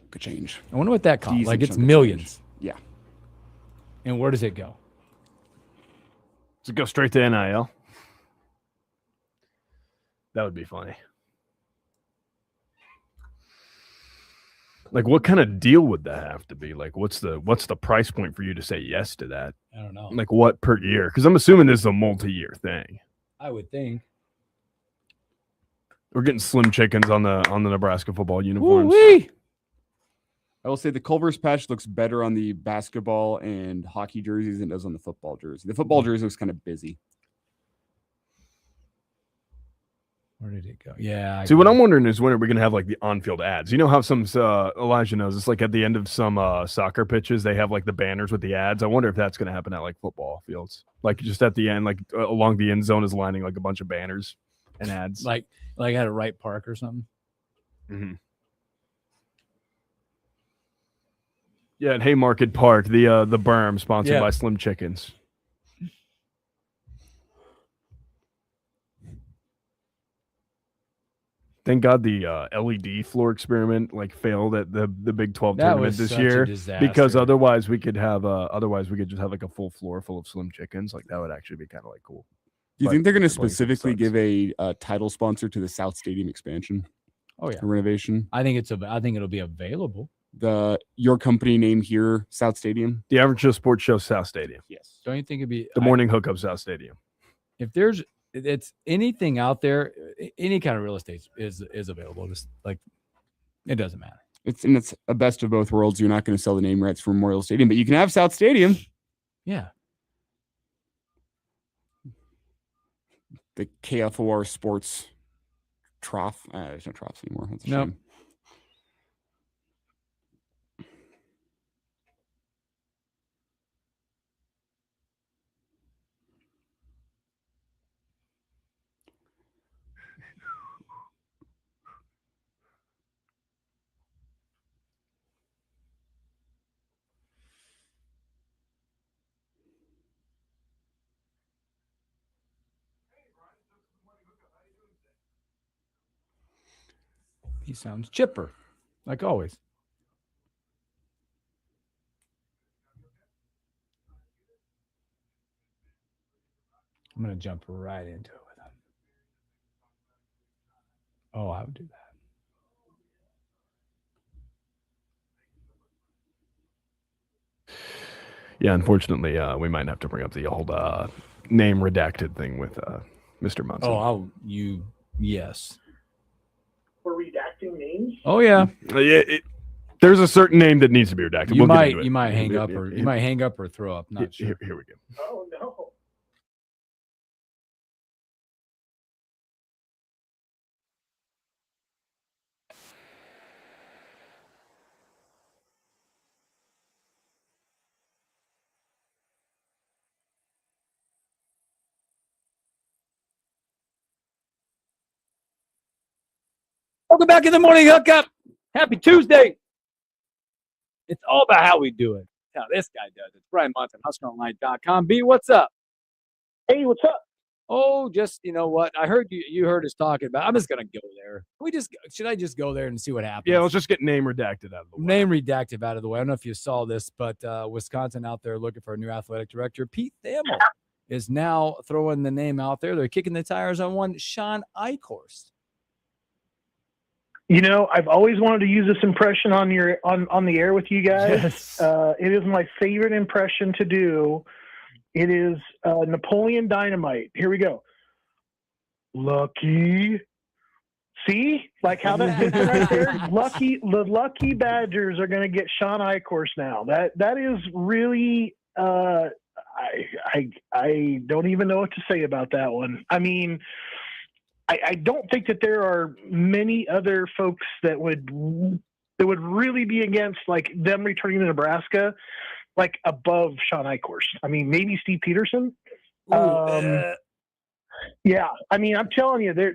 Could change. I wonder what that costs. Decent Like it's chunk of millions. change. Yeah. And where does it go? Does it go straight to NIL? That would be funny. Like, what kind of deal would that have to be? Like, what's the price point for you to say yes to that? I don't know. Like, what per year? Because I'm assuming this is a multi-year thing. I would think. We're getting slim chickens on the Nebraska football uniforms. Woo-wee. I will say the Culver's patch looks better on the basketball and hockey jerseys than it does on the football jersey. The football jersey looks kind of busy. Where did it go? Yeah. See, what I'm wondering is when are we going to have like the on-field ads? You know how some Elijah knows it's like at the end of some soccer pitches they have like the banners with the ads. I wonder if that's going to happen at like football fields, like just at the end, like along the end zone is lining like a bunch of banners and ads, like at a Wright Park or something. Mm-hmm. Yeah, at Haymarket Park, the berm sponsored by Slim Chickens. Thank God the LED floor experiment failed at the Big 12 That tournament was this such a year, disaster. because otherwise we could just have a full floor full of slim chickens. That would actually be kind of cool. Do you think they're going to playing some specifically sucks. give a title sponsor to the South Stadium expansion? Oh yeah, renovation. I think it'll be available. Your company name here, South Stadium. The Average Joe Sports Show, South Stadium. Yes. Don't you think it'd be the morning hookup, South Stadium? If it's anything out there, any kind of real estate is available. Just it doesn't matter. It's a best of both worlds. You're not going to sell the name rights for Memorial Stadium, but you can have South Stadium. Yeah. The KFOR Sports Trough. There's no troughs anymore. That's a Nope. shame. He sounds chipper, like always. I'm going to jump right into it with him. Oh, I would do that. Yeah, unfortunately, we might have to bring up the old name redacted thing with Mr. Munson. Oh, yes. For redacting names? Oh yeah. There's a certain name that needs to be redacted. You We'll get into it. might hang up or you might hang up or throw up. Not sure. Here we go. Oh no. Welcome back in the morning hookup. Happy Tuesday. It's all about how we do it. How this guy does it. Brian Monson, HuskerOnline.com. B, what's up? Hey, what's up? Oh, just you know what? I heard you heard us talking about. I'm just gonna go there. Should I just go there and see what happens? Yeah, let's just get name redacted out of the way. Name redacted out of the way. I don't know if you saw this, but Wisconsin out there looking for a new athletic director. Pete Thamel is now throwing the name out there. They're kicking the tires on one Sean Eichhorst. You know, I've always wanted to use this impression on the air with you guys. Yes. It is my favorite impression to do. It is Napoleon Dynamite. Here we go. Lucky. See? Like how that fits right there? The Lucky Badgers are going to get Sean Eichhorst now. That is really I don't even know what to say about that one. I mean, I don't think that there are many other folks that would really be against them returning to Nebraska, above Sean Eichhorst. I mean, maybe Steve Peterson. Yeah, I mean, I'm telling you, this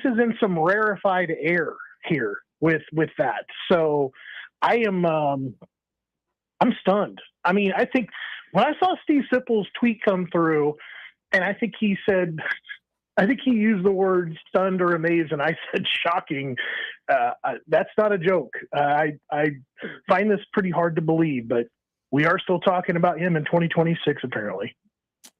is in some rarefied air here with that. So I am I'm stunned. I mean, I think when I saw Steve Sipple's tweet come through, and I think he used the word stunned or amazed, and I said shocking. That's not a joke. I find this pretty hard to believe, but we are still talking about him in 2026, apparently.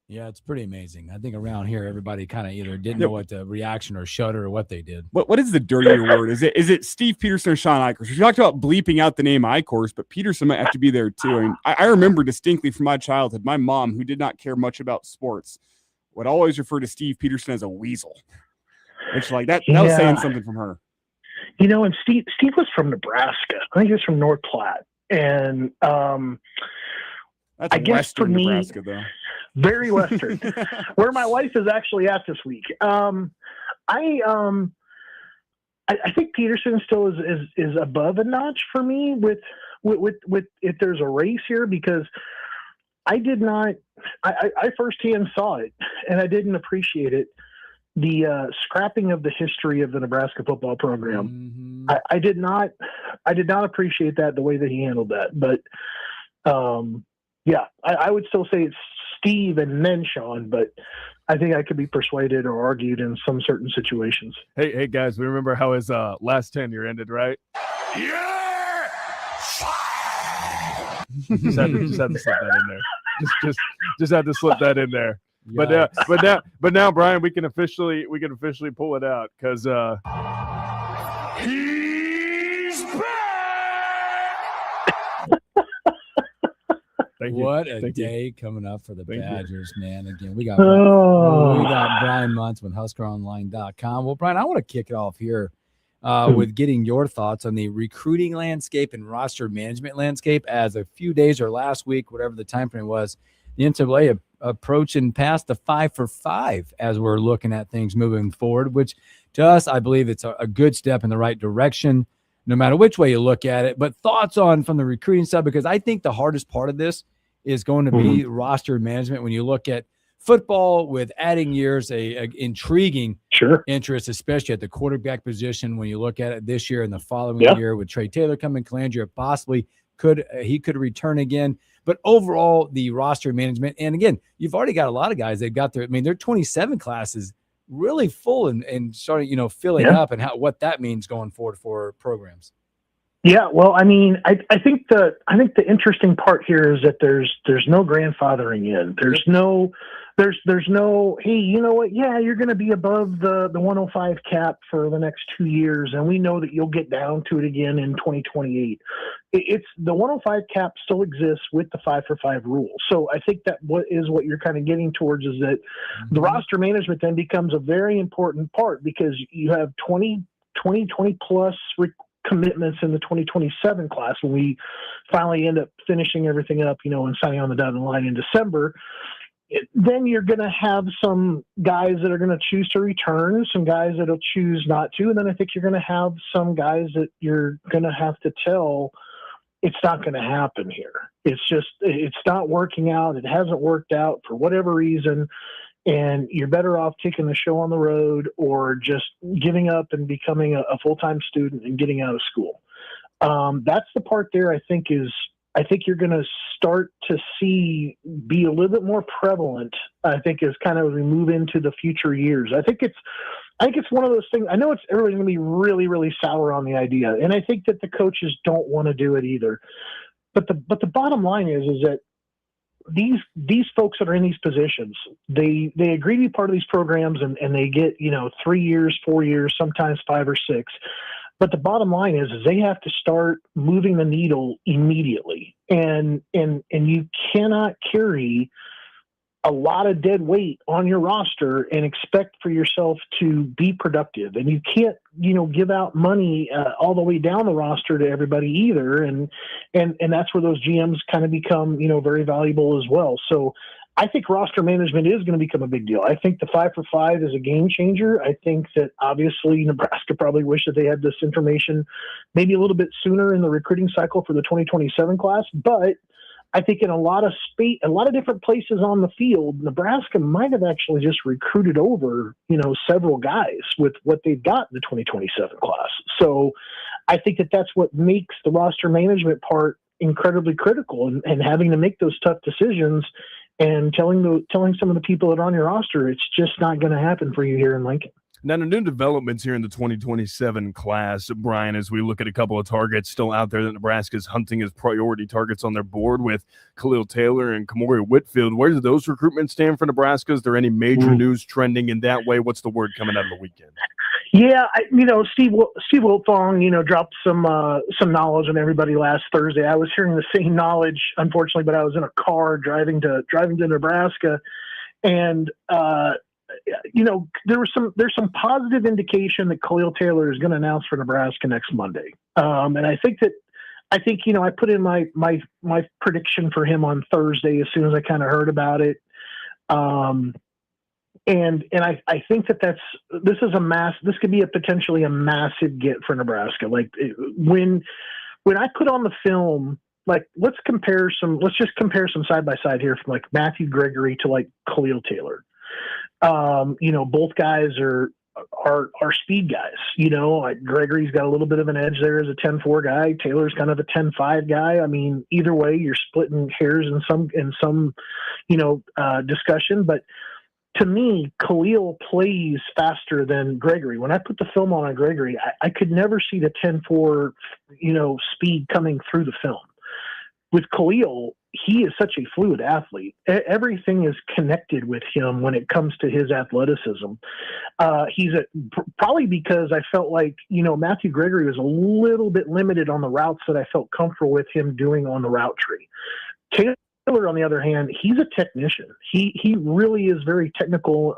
Yeah, it's pretty amazing. I think around here, everybody kind of either didn't know what the reaction or shudder or what they did. What is the dirtier word? Is it Steve Peterson or Sean Eichhorst? We talked about bleeping out the name Eichhorst, but Peterson might have to be there too. I mean, I remember distinctly from my childhood, my mom, who did not care much about sports, would always refer to Steve Peterson as a weasel. It's like that was saying something from her. You know, and Steve was from Nebraska. I think he was from North Platte. And that's I guess Western for me, Nebraska, though. Very Western, where my wife is actually at this week. I think Peterson still is above a notch for me with if there's a race here, because I firsthand saw it and I didn't appreciate it. The scrapping of the history of the Nebraska football program. Mm-hmm. I did not appreciate that, the way that he handled that. But yeah, I would still say it's Steve and then Sean, but I think I could be persuaded or argued in some certain situations. Hey guys, we remember how his last tenure ended, right? Yeah! just had to slip that in there. Just had to slip that in there. But now, Brian, we can officially pull it out because he's back. What a day coming up for the Badgers, man. Again, we got Oh. Brian Muntz with HuskerOnline.com. Well, Brian, I want to kick it off here with getting your thoughts on the recruiting landscape and roster management landscape as a few days or last week, whatever the time frame was, the NCAA approaching past the 5 for 5 as we're looking at things moving forward, which to us, I believe it's a good step in the right direction, no matter which way you look at it. But thoughts on from the recruiting side, because I think the hardest part of this is going to be roster management. When you look at football with adding years, a intriguing interest, especially at the quarterback position. When you look at it this year and the following year with Trey Taylor coming, Calandria possibly could return again. But overall, the roster management, and again, you've already got a lot of guys that got their. I mean, their 27 classes really full and starting, filling up, and what that means going forward for programs. Yeah, well, I mean, I think the interesting part here is that there's no grandfathering in. There's no, hey, you know what? Yeah, you're going to be above the 105 cap for the next 2 years, and we know that you'll get down to it again in 2028. It's the 105 cap still exists with the 5 for 5 rule. So I think that what you're kind of getting towards is that the roster management then becomes a very important part, because you have 20 plus commitments in the 2027 class when we finally end up finishing everything up, and signing on the dotted line in December. Then you're going to have some guys that are going to choose to return, some guys that will choose not to, and then I think you're going to have some guys that you're going to have to tell it's not going to happen here. It's not working out. It hasn't worked out for whatever reason. And you're better off taking the show on the road or just giving up and becoming a full-time student and getting out of school. That's the part there I think you're going to start to see be a little bit more prevalent, I think, as kind of as we move into the future years. I think it's one of those things. I know everybody's going to be really, really sour on the idea. And I think that the coaches don't want to do it either. But the bottom line is that these folks that are in these positions, they agree to be part of these programs and they get, 3 years, 4 years, sometimes 5 or 6. But the bottom line is they have to start moving the needle immediately. And you cannot carry a lot of dead weight on your roster and expect for yourself to be productive. And you can't, give out money all the way down the roster to everybody either. And that's where those GMs kind of become, very valuable as well. So I think roster management is going to become a big deal. I think the 5 for 5 is a game changer. I think that obviously Nebraska probably wished that they had this information maybe a little bit sooner in the recruiting cycle for the 2027 class. But I think in a lot of different places on the field, Nebraska might have actually just recruited over, several guys with what they've got in the 2027 class. So I think that that's what makes the roster management part incredibly critical, and having to make those tough decisions and telling some of the people that are on your roster, it's just not going to happen for you here in Lincoln. Now, the new developments here in the 2027 class, Brian, as we look at a couple of targets still out there that Nebraska's hunting as priority targets on their board with Khalil Taylor and Kamori Whitfield. Where do those recruitments stand for Nebraska? Is there any major news trending in that way? What's the word coming out of the weekend? Yeah, Steve Wiltfong, dropped some knowledge on everybody last Thursday. I was hearing the same knowledge, unfortunately, but I was in a car driving to Nebraska, and there's some positive indication that Khalil Taylor is going to announce for Nebraska next Monday. And I think I put in my prediction for him on Thursday as soon as I kind of heard about it. And I think this could be potentially a massive get for Nebraska. Like when I put on the film, like let's just compare some side by side here from like Matthew Gregory to like Khalil Taylor. Both guys are are speed guys. Like Gregory's got a little bit of an edge there as a 10-4 guy. Taylor's kind of a 10-5 guy. I mean, either way, you're splitting hairs in some discussion. But to me, Khalil plays faster than Gregory. When I put the film on Gregory, I could never see the 10-4, speed coming through the film. With Khalil, he is such a fluid athlete. Everything is connected with him when it comes to his athleticism. Probably because I felt like, Matthew Gregory was a little bit limited on the routes that I felt comfortable with him doing on the route tree. Taylor, on the other hand, he's a technician. He really is very technical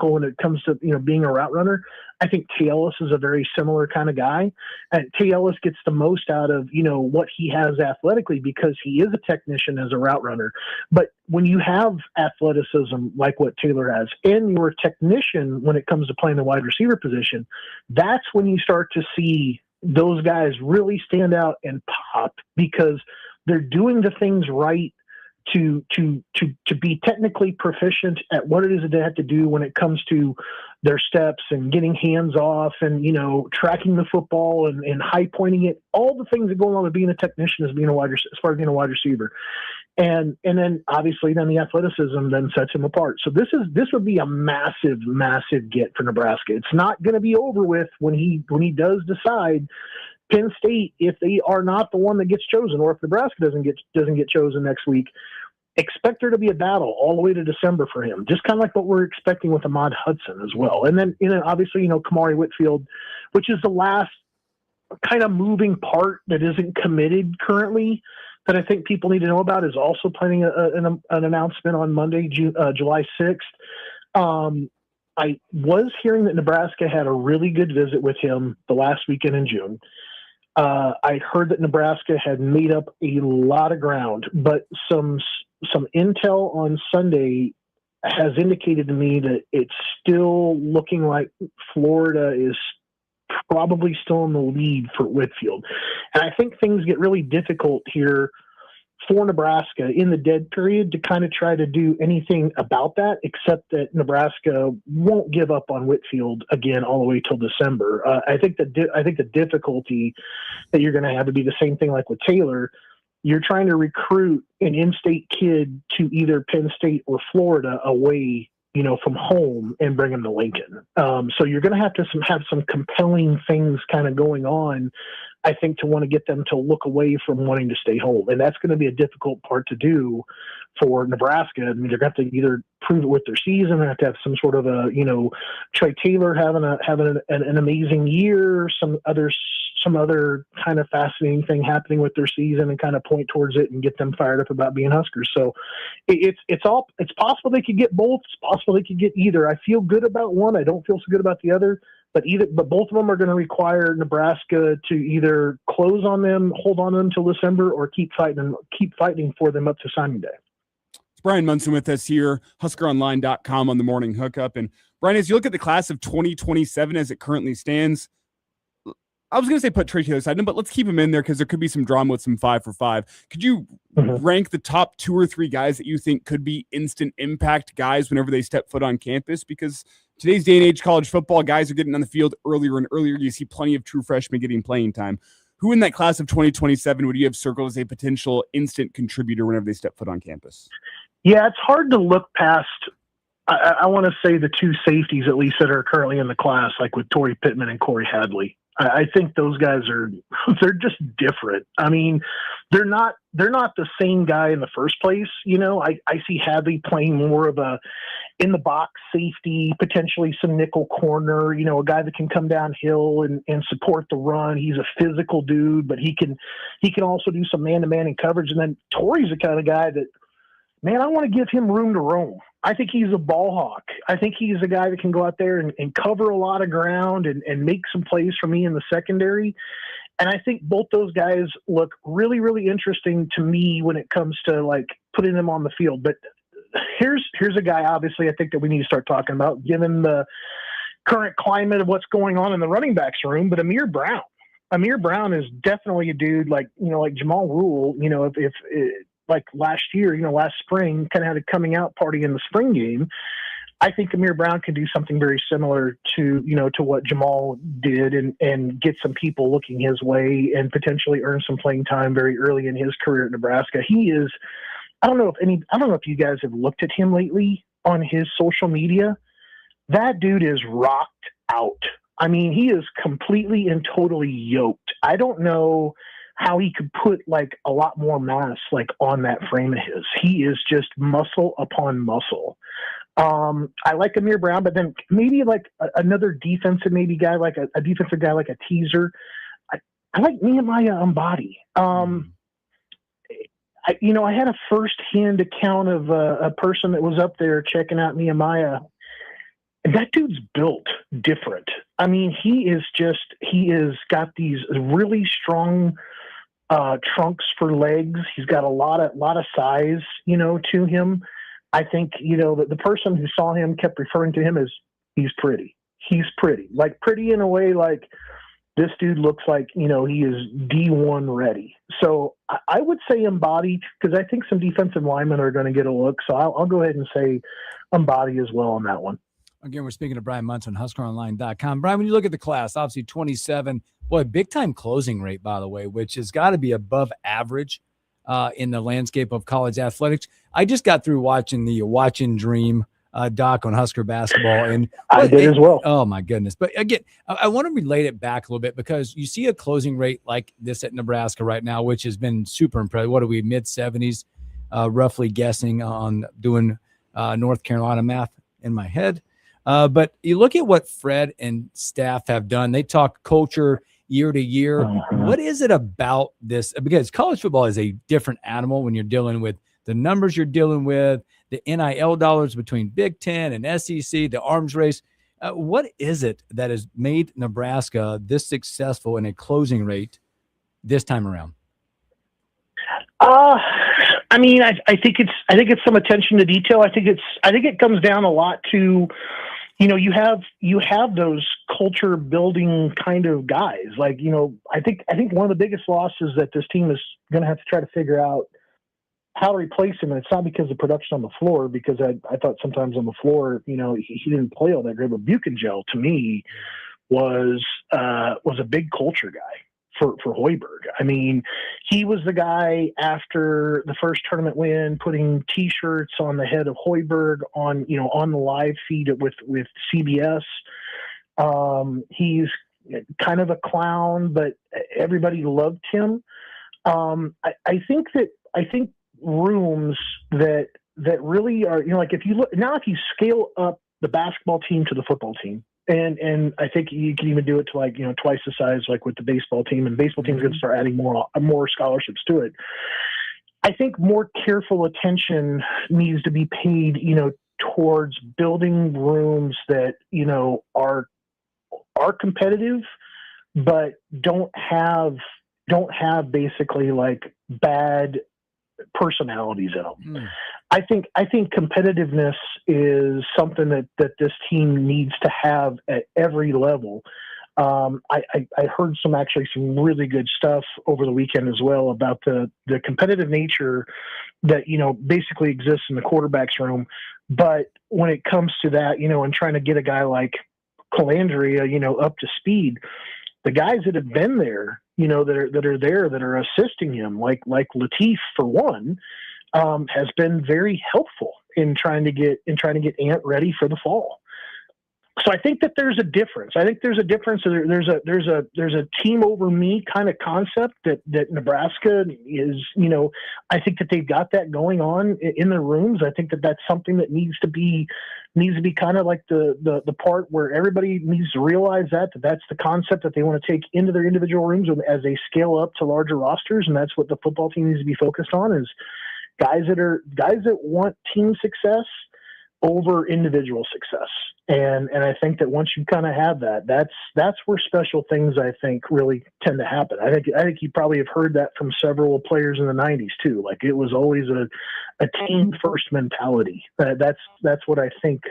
when it comes to being a route runner. I think T. Ellis is a very similar kind of guy, and T. Ellis gets the most out of what he has athletically because he is a technician as a route runner. But when you have athleticism like what Taylor has, and you're a technician when it comes to playing the wide receiver position, that's when you start to see those guys really stand out and pop because they're doing the things right to be technically proficient at what it is that they have to do when it comes to their steps and getting hands off and, tracking the football and high pointing it, all the things that go along with being a technician as far as being a wide receiver. And then obviously then the athleticism then sets him apart. So this would be a massive, massive get for Nebraska. It's not going to be over with when he does decide Penn State, if they are not the one that gets chosen, or if Nebraska doesn't get chosen next week, expect there to be a battle all the way to December for him, just kind of like what we're expecting with Ahmad Hudson as well. And then, obviously, Kamari Whitfield, which is the last kind of moving part that isn't committed currently that I think people need to know about, is also planning an announcement on Monday, July 6th. I was hearing that Nebraska had a really good visit with him the last weekend in June. I heard that Nebraska had made up a lot of ground, but some intel on Sunday has indicated to me that it's still looking like Florida is probably still in the lead for Whitfield. And I think things get really difficult here for Nebraska in the dead period to kind of try to do anything about that, except that Nebraska won't give up on Whitfield again all the way till December. I think the difficulty that you're going to have to be the same thing like with Taylor. You're trying to recruit an in-state kid to either Penn State or Florida away, from home and bring them to Lincoln. So you're going to have some compelling things kind of going on, I think, to want to get them to look away from wanting to stay home. And that's going to be a difficult part to do for Nebraska. I mean, they're going to have to either prove it with their season, they have to have some sort of Trey Taylor having an amazing year, some other kind of fascinating thing happening with their season and kind of point towards it and get them fired up about being Huskers. So it's possible they could get both. It's possible they could get either. I feel good about one. I don't feel so good about the other. But both of them are going to require Nebraska to either close on them, hold on to them until December, or keep fighting for them up to signing day. It's Brian Munson with us here, HuskerOnline.com on the Morning Hookup. And Brian, as you look at the class of 2027 as it currently stands, I was going to say put Trey Taylor aside, but let's keep him in there because there could be some drama with some 5 for 5. Could you rank the top 2 or 3 guys that you think could be instant impact guys whenever they step foot on campus? Because today's day and age, college football, guys are getting on the field earlier and earlier. You see plenty of true freshmen getting playing time. Who in that class of 2027 would you have circled as a potential instant contributor whenever they step foot on campus? Yeah, it's hard to look past. I want to say the 2 safeties, at least, that are currently in the class, like with Torrey Pittman and Corey Hadley. I think those guys they're just different. I mean, they're not the same guy in the first place. I see Hadley playing more of a in the box safety, potentially some nickel corner, a guy that can come downhill and support the run. He's a physical dude, but he can also do some man-to-man in coverage. And then Torrey's the kind of guy that, man, I want to give him room to roam. I think he's a ball hawk. I think he's a guy that can go out there and cover a lot of ground and make some plays for me in the secondary. And I think both those guys look really, really interesting to me when it comes to like putting them on the field. But here's a guy, obviously, I think that we need to start talking about, given the current climate of what's going on in the running backs room. But Amir Brown. Amir Brown is definitely a dude like Jamal Rule, if like last year, last spring, kind of had a coming out party in the spring game. I think Amir Brown can do something very similar to, to what Jamal did and get some people looking his way and potentially earn some playing time very early in his career at Nebraska. He is, I don't know if you guys have looked at him lately on his social media. That dude is rocked out. I mean, he is completely and totally yoked. I don't know how he could put like a lot more mass like on that frame of his. He is just muscle upon muscle. I like Amir Brown, but then maybe like another defensive guy, like a defensive guy, like a teaser. I like Nehemiah Umbadi. I had a firsthand account of a person that was up there checking out Nehemiah. And that dude's built different. I mean, he is got these really strong trunks for legs. He's got a lot of size, to him. I think, the person who saw him kept referring to him as he's pretty. He's pretty. Like pretty in a way like this dude looks like, he is D1 ready. So I would say Umbadi, because I think some defensive linemen are going to get a look. So I'll go ahead and say Umbadi as well on that one. Again, we're speaking to Brian Muntz on HuskerOnline.com. Brian, when you look at the class, obviously 27, big-time closing rate, by the way, which has got to be above average in the landscape of college athletics. I just got through watching the Watch and Dream doc on Husker basketball. And I did as well. Oh, my goodness. But again, I want to relate it back a little bit because you see a closing rate like this at Nebraska right now, which has been super impressive. What are we, mid-70s, roughly guessing on doing North Carolina math in my head. But you look at what Fred and staff have done. They talk culture year to year. What is it about this? Because college football is a different animal when you're dealing with the numbers you're dealing with, the NIL dollars between Big Ten and SEC, the arms race. What is it that has made Nebraska this successful in a closing rate this time around? I mean, I think it's some attention to detail. I think it comes down a lot to, you have those culture building kind of guys. Like, I think one of the biggest losses that this team is going to have to try to figure out how to replace him. And it's not because of production on the floor, because I thought sometimes on the floor, he didn't play all that great. But Buchengel to me was a big culture guy for Hoiberg. I mean, he was the guy after the first tournament win, putting T-shirts on the head of Hoiberg on the live feed with CBS. He's kind of a clown, but everybody loved him. I think rooms that really are, like if you scale up the basketball team to the football team, and I think you can even do it to twice the size, like with the baseball team, and the baseball team is going to start adding more scholarships to it. I think more careful attention needs to be paid, towards building rooms that, are competitive, but don't have basically like bad personalities in them. I think competitiveness is something that this team needs to have at every level. I heard some really good stuff over the weekend as well about the competitive nature that, basically exists in the quarterback's room. But when it comes to that, and trying to get a guy like Calandria, up to speed, the guys that have been there, that are assisting him, like Latif for one, has been very helpful in trying to get Ant ready for the fall. So I think that there's a difference. There's a team over me kind of concept that Nebraska is, I think that they've got that going on in their rooms. I think that that's something that needs to be kind of like the part where everybody needs to realize that that's the concept that they want to take into their individual rooms as they scale up to larger rosters. And that's what the football team needs to be focused on, is guys that want team success over individual success. And I think that once you kind of have that's where special things, I think, really tend to happen. I think you probably have heard that from several players in the 90s too. Like, it was always a team first mentality. That's what I think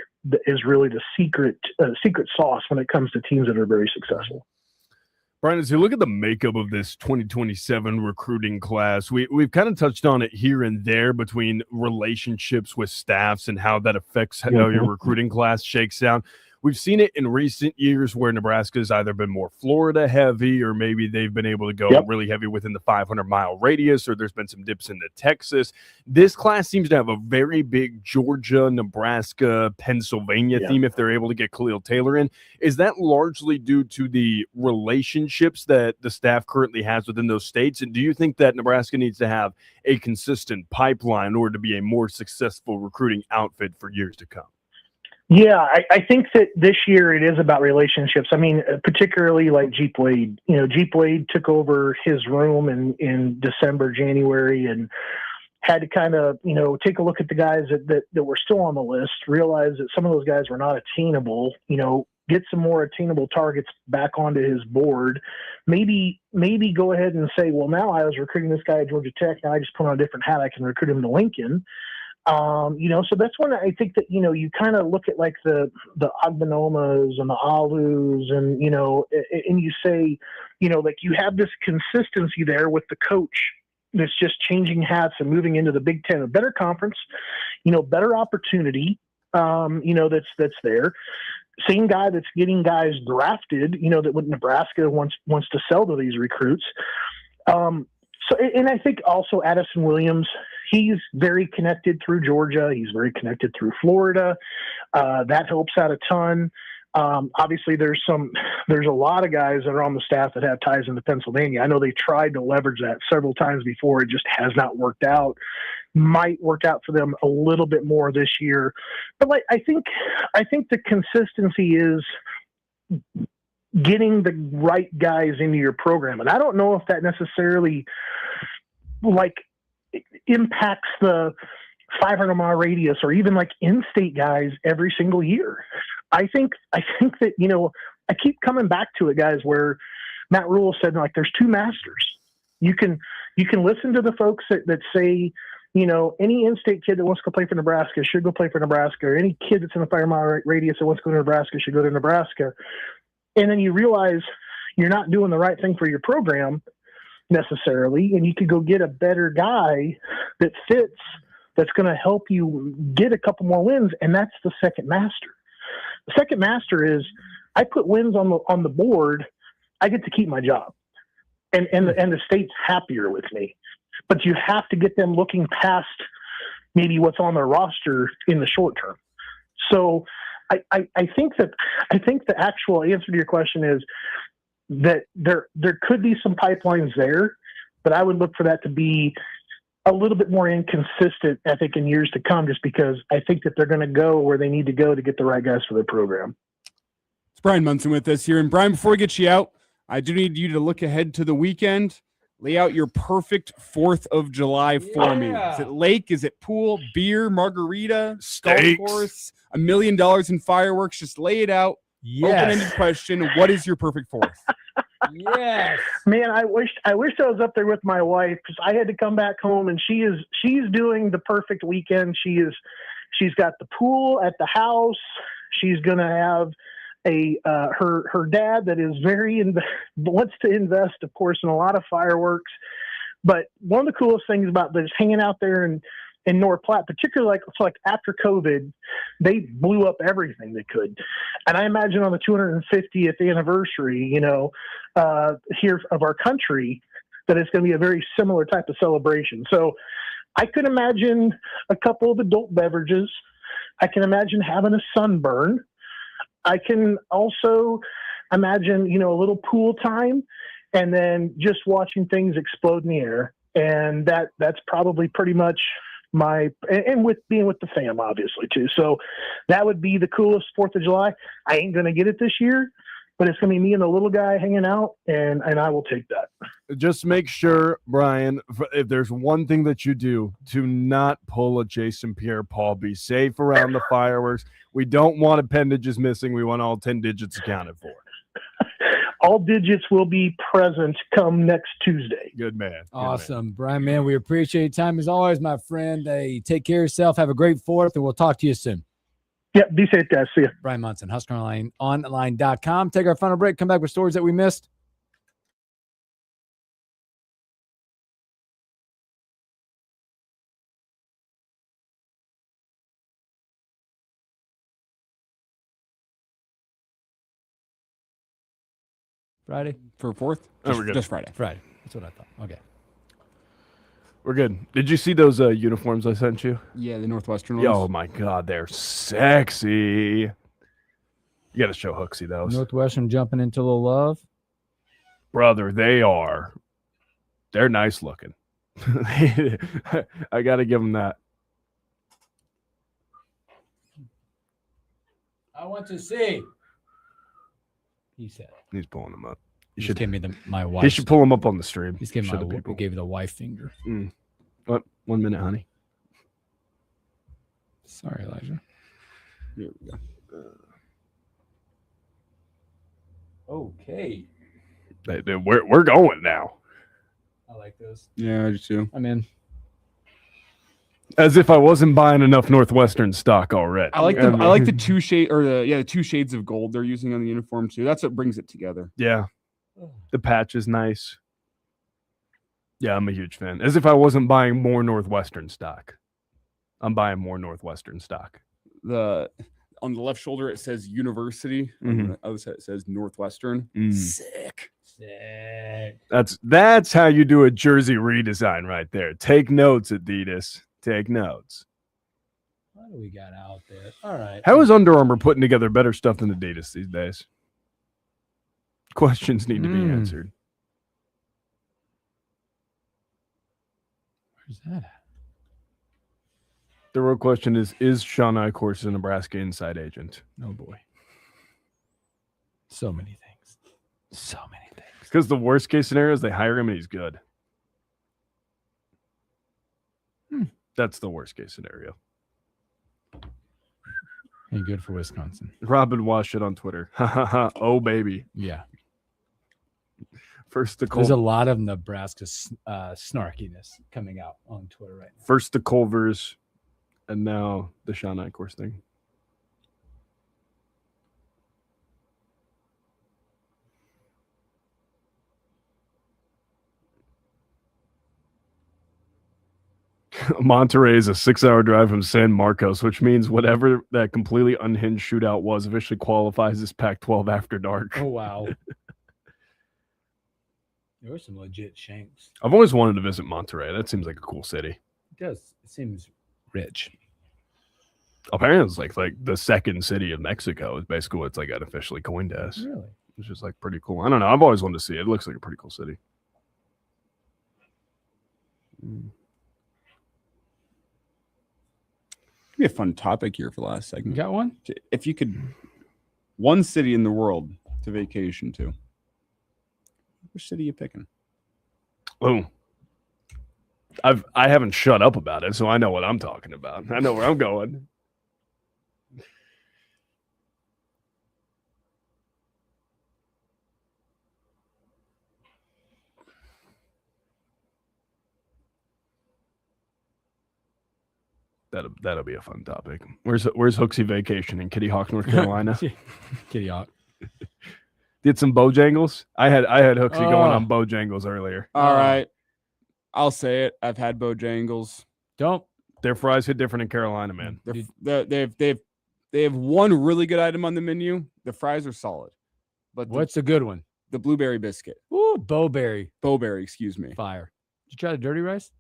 is really the secret sauce when it comes to teams that are very successful. Brian, as you look at the makeup of this 2027 recruiting class, we've kind of touched on it here and there between relationships with staffs and how that affects how your recruiting class shakes out. We've seen it in recent years where Nebraska's either been more Florida heavy, or maybe they've been able to go really heavy within the 500-mile radius, or there's been some dips into Texas. This class seems to have a very big Georgia, Nebraska, Pennsylvania theme if they're able to get Khalil Taylor in. Is that largely due to the relationships that the staff currently has within those states? And do you think that Nebraska needs to have a consistent pipeline in order to be a more successful recruiting outfit for years to come? Yeah, I think that this year it is about relationships. I mean, particularly like Jeep Wade. You know, Jeep Wade took over his room in December, January, and had to kind of, you know, take a look at the guys that were still on the list, realize that some of those guys were not attainable, you know, get some more attainable targets back onto his board. Maybe go ahead and say, well, now I was recruiting this guy at Georgia Tech. Now I just put on a different hat. I can recruit him to Lincoln. You know, so that's when I think that, you know, you kind of look at like the Agbonomas and the Alus and, you know, and you say, you know, like you have this consistency there with the coach that's just changing hats and moving into the Big Ten, a better conference, you know, better opportunity, you know, that's there. Same guy that's getting guys drafted, you know, that what Nebraska wants to sell to these recruits. So, and I think also Addison Williams, he's very connected through Georgia. He's very connected through Florida. That helps out a ton. Obviously, there's a lot of guys that are on the staff that have ties into Pennsylvania. I know they tried to leverage that several times before. It just has not worked out. Might work out for them a little bit more this year. But like, I think the consistency is getting the right guys into your program. And I don't know if that necessarily like impacts the 500-mile radius or even like in-state guys every single year. I think that, you know, I keep coming back to it, guys, where Matt Rule said, like, there's two masters. You can listen to the folks that say, you know, any in-state kid that wants to go play for Nebraska should go play for Nebraska, or any kid that's in the 500-mile radius that wants to go to Nebraska should go to Nebraska. And then you realize you're not doing the right thing for your program necessarily, and you could go get a better guy that fits, that's going to help you get a couple more wins, and that's the second master. The second master is I put wins on the board, I get to keep my job, and the state's happier with me. But you have to get them looking past maybe what's on their roster in the short term. So I think the actual answer to your question is that there could be some pipelines there, but I would look for that to be a little bit more inconsistent, I think, in years to come, just because I think that they're going to go where they need to go to get the right guys for their program. It's Brian Munson with us here. And Brian, before we get you out, I do need you to look ahead to the weekend. Lay out your perfect 4th of July for me. Is it lake? Is it pool? Beer? Margarita? Steaks. Golf course? $1 million in fireworks? Just lay it out. Yes. Open-ended question. What is your perfect 4th? Yes. Man, I wish I was up there with my wife, because I had to come back home, and she's doing the perfect weekend. She's got the pool at the house. She's going to have her dad that is wants to invest, of course, in a lot of fireworks. But one of the coolest things about just hanging out there in North Platte, particularly like after COVID, they blew up everything they could. And I imagine on the 250th anniversary, you know, here of our country, that it's going to be a very similar type of celebration. So I could imagine a couple of adult beverages. I can imagine having a sunburn. I can also imagine, you know, a little pool time, and then just watching things explode in the air. And that's probably pretty much and with being with the fam, obviously, too. So that would be the coolest 4th of July. I ain't going to get it this year, but it's going to be me and the little guy hanging out, and I will take that. Just make sure, Brian, if there's one thing that you do not pull a Jason Pierre-Paul. Be safe around the fireworks. We don't want appendages missing. We want all 10 digits accounted for. All digits will be present come next Tuesday. Good man. Awesome. Brian, man, we appreciate your time as always, my friend. Hey, take care of yourself. Have a great 4th, and we'll talk to you soon. Yeah, be safe, guys. See ya. Brian Munson, HuskerOnline.com. Take our final break. Come back with stories that we missed. Friday for 4th. Oh, we're good. Just Friday. Friday. That's what I thought. Okay. We're good. Did you see those uniforms I sent you? Yeah, the Northwestern ones. Oh my God, they're sexy. You got to show Hooksy those. Northwestern jumping into a little love. Brother, they are. They're nice looking. I got to give them that. I want to see. He said. He's pulling them up. He should give me my wife. He should pull them up on the stream. He's giving Show my the people. gave the wife finger. What? 1 minute, honey. Sorry, Elijah. Here we go. Okay. We're going now. I like those. Yeah, I do too. I'm in. As if I wasn't buying enough Northwestern stock already. I like the two shade the 2 shades of gold they're using on the uniform too. That's what brings it together. Yeah. The patch is nice. Yeah, I'm a huge fan. As if I wasn't buying more Northwestern stock. I'm buying more Northwestern stock. On the left shoulder it says University. Mhm. On the other side it says Northwestern. Sick. That's how you do a jersey redesign right there. Take notes, Adidas. Take notes. What do we got out there? All right. How is Under Armour putting together better stuff than Adidas these days? Questions need to be answered. Where's that at? The real question is Sean Eichhorst a Nebraska inside agent? Oh boy. So many things. So many things. Because the worst case scenario is they hire him and he's good. That's the worst case scenario. Ain't good for Wisconsin. Robin Wash it on Twitter. Ha ha ha. Oh baby. Yeah. First the There's a lot of Nebraska snarkiness coming out on Twitter right now. First the Culvers, and now the Sean Eichhorst thing. Monterey is a 6-hour drive from San Marcos, which means whatever that completely unhinged shootout was officially qualifies as Pac-12 after dark. Oh, wow. There were some legit shanks. I've always wanted to visit Monterey. That seems like a cool city. It does. It seems rich. Apparently, it's like the second city of Mexico is basically what it's like unofficially coined as. Really? Which is like pretty cool. I don't know. I've always wanted to see it. It looks like a pretty cool city. Be a fun topic here for the last segment. You got one? If you could, one city in the world to vacation to, which city are you picking? Oh, I haven't shut up about it, so I know what I'm talking about. I know where I'm going. That'll be a fun topic. Where's Hooksy vacation in Kitty Hawk, North Carolina? Kitty Hawk. Did some Bojangles. I had Hooksy going on Bojangles earlier. All right, I'll say it. I've had Bojangles. Don't. Their fries hit different in Carolina, man. They have one really good item on the menu. The fries are solid, but What's the good one? The blueberry biscuit. Ooh, Bowberry. Bowberry, excuse me. Fire. Did you try the dirty rice?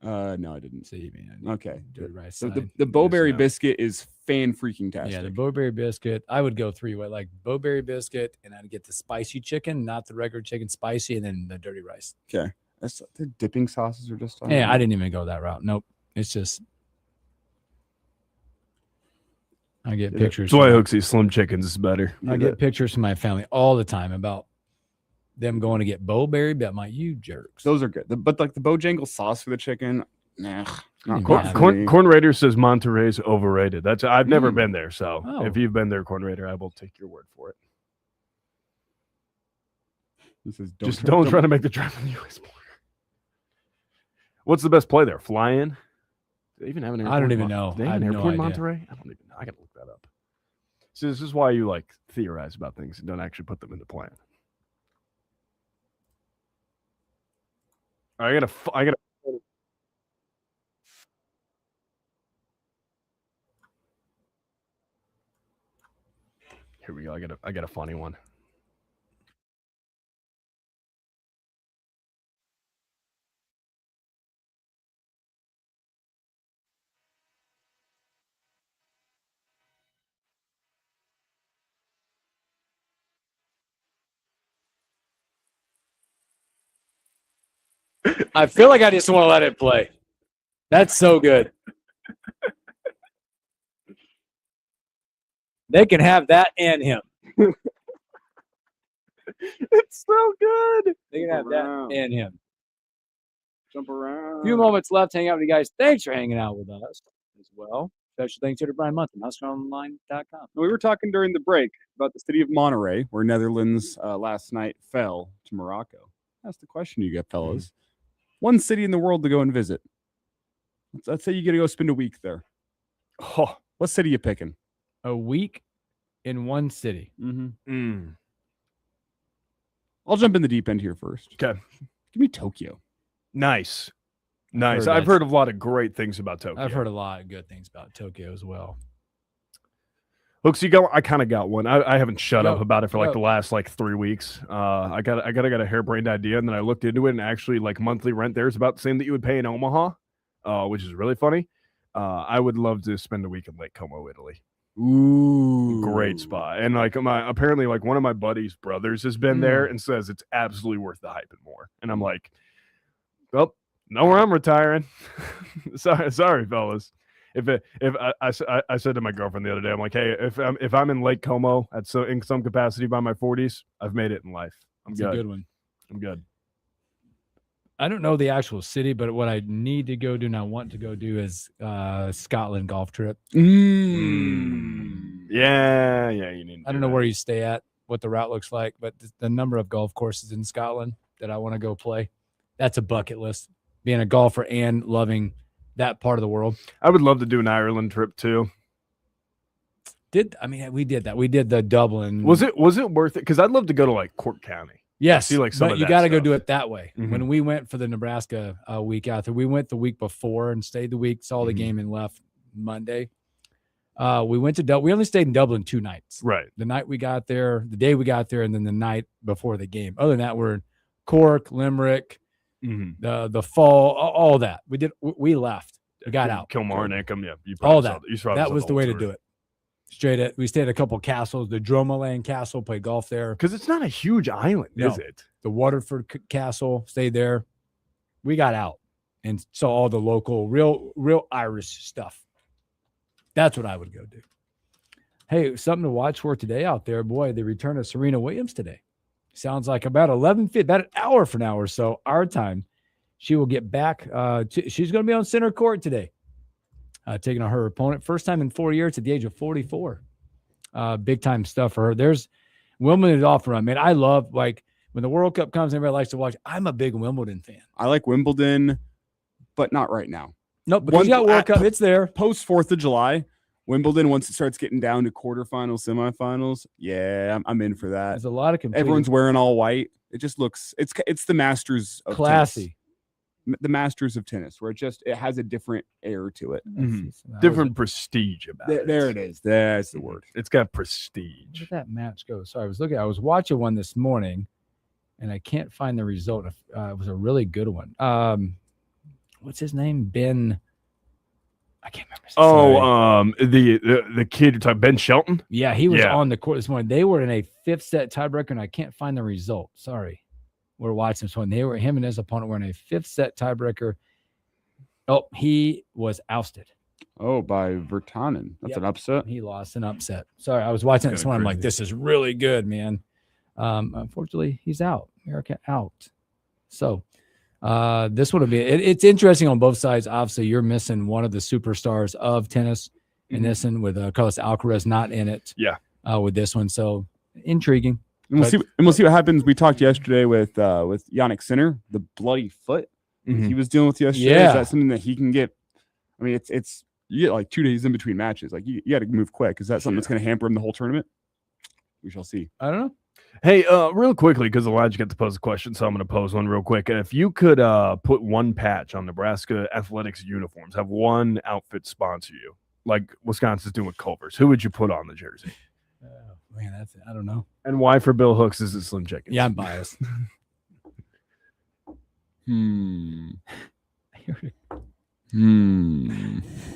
No, I didn't. See, man. Okay. Dirty rice. So the Bowberry biscuit is fan-freaking-tastic. Yeah, the Bowberry biscuit. I would go 3-way, like Bowberry biscuit, and I'd get the spicy chicken, not the regular chicken, spicy, and then the dirty rice. Okay. The dipping sauces are just. Yeah, I didn't even go that route. Nope. It's just. I get pictures. That's why Hooksy Slim Chickens is better. I get pictures from my family all the time about them going to get Bowberry, but my you jerks. Those are good. But like the Bojangle sauce for the chicken, nah. Corn Raider says Monterey's overrated. I've never been there, so if you've been there, Corn Raider, I will take your word for it. He says, don't try to make the drive in the U.S. border. What's the best play there? Fly in? Do they even have an airport? I don't even know. Do they I have have an no airport in idea. Monterey? I don't even know. I gotta look that up. See, this is why you like theorize about things and don't actually put them into plan. I gotta. Here we go. I got a funny one. I feel like I just want to let it play. That's so good. They can have that and him. It's so good. They can have that and him. Jump around. A few moments left. Hang out with you guys. Thanks for hanging out with us as well. Special thanks to Brian Munson, HuskerOnline.com. We were talking during the break about the city of Monterey, where Netherlands last night fell to Morocco. That's the question you get, fellas. One city in the world to go and visit. Let's say you get to go spend a week there. Oh, what city you picking? A week in one city. I'll jump in the deep end here first. Okay. Give me Tokyo. Nice. I've heard a lot of great things about Tokyo. I've heard a lot of good things about Tokyo as well. Look, so I kind of got one. I haven't shut up about it for the last 3 weeks. I got a harebrained idea, and then I looked into it, and actually monthly rent there is about the same that you would pay in Omaha, which is really funny. I would love to spend a week in Lake Como, Italy. Ooh, great spot. And apparently one of my buddy's brothers has been there and says it's absolutely worth the hype and more. And I'm like, well, know where I'm retiring. sorry, fellas. I said to my girlfriend the other day, I'm like, hey, if I'm in Lake Como in some capacity by my 40s, I've made it in life. That's a good one. I'm good. I don't know the actual city, but what I need to go do and I want to go do is Scotland golf trip. Yeah, you need. I don't know where you stay at, what the route looks like, but the number of golf courses in Scotland that I want to go play, that's a bucket list. Being a golfer and loving that part of the world. I would love to do an Ireland trip too. We did that. We did the Dublin. Was it worth it? Because I'd love to go to Cork County. Yes, see but you got to go do it that way. When we went for the Nebraska week out there, we went the week before and stayed the week, saw the game, and left Monday. We went to Dublin. We only stayed in Dublin 2 nights. Right. The night we got there, the day we got there, and then the night before the game. Other than that, we're in Cork, Limerick, the fall, all that. We left. We got out. Kilmarnock, yeah. All that. That was the way to do it. We stayed at a couple castles, the Dromoland Castle, played golf there. Because it's not a huge island, is it? The Waterford Castle, stayed there. We got out and saw all the local, real Irish stuff. That's what I would go do. Hey, something to watch for today out there. Boy, the return of Serena Williams today. Sounds like about about an hour from now or so, our time. She will get back. She's going to be on center court today. Taking on her opponent. First time in 4 years at the age of 44. Big time stuff for her. There's Wimbledon is off run. Man, I love when the World Cup comes, everybody likes to watch. I'm a big Wimbledon fan. I like Wimbledon, but not right now. Nope, because you got World Cup. It's there. Post 4th of July, Wimbledon, once it starts getting down to quarterfinals, semifinals, yeah, I'm in for that. There's a lot of Everyone's wearing all white. It just looks, it's the Masters of classy. Tennis. The Masters of tennis, where it has a different air to it. Different prestige about it. There it is. That's the word. It's got prestige. Where did that match go? Sorry, I was watching one this morning, and I can't find the result. It was a really good one. What's his name? Ben. I can't remember. The kid you're talking, Ben Shelton. Yeah, he was on the court this morning. They were in a 5th set tiebreaker, and I can't find the result. Sorry. We're watching this one. Him and his opponent were in a 5th set tiebreaker. Oh, he was ousted. Oh, by Virtanen. That's an upset. He lost an upset. Sorry, I was watching this one. I'm like, this is really good, man. Unfortunately, he's out. America out. So this would be it's interesting on both sides. Obviously, you're missing one of the superstars of tennis in this one with Carlos Alcaraz not in it. Yeah. With this one. So intriguing. And we'll see what happens. We talked yesterday with Yannick Sinner, the bloody foot he was dealing with yesterday. Yeah. Is that something that he can get? I mean, it's you get 2 days in between matches. You got to move quick. Is that something that's going to hamper him the whole tournament? We shall see. I don't know. Hey, real quickly, because Elijah got to pose a question, so I'm going to pose one real quick. If you could put one patch on Nebraska athletics uniforms, have one outfit sponsor you, like Wisconsin's doing with Culver's, who would you put on the jersey? Man, I don't know. And why for Bill Hooks is it Slim Chickens? Yeah, I'm biased.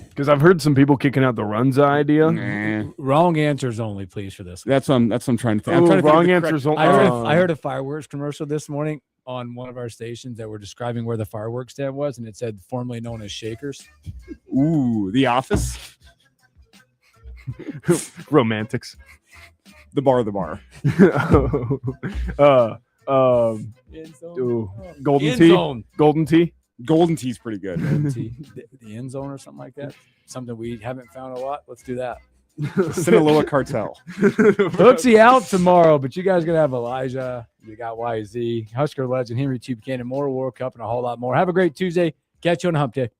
Because I've heard some people kicking out the runs idea. Wrong answers only, please, for this. That's what I'm trying to think. Wrong answers only. I heard a fireworks commercial this morning. on one of our stations that were describing where the fireworks stand was, and it said formerly known as Shakers. Ooh, The Office. Romantics. The bar. Golden tea. Golden tea. Golden tea's pretty good. The end zone or something like that. Something we haven't found a lot. Let's do that. Sinaloa Cartel. Hooksy out tomorrow, but you guys are going to have Elijah. You got YZ, Husker legend, Henry T. Buchanan, more World Cup, and a whole lot more. Have a great Tuesday. Catch you on Hump Day.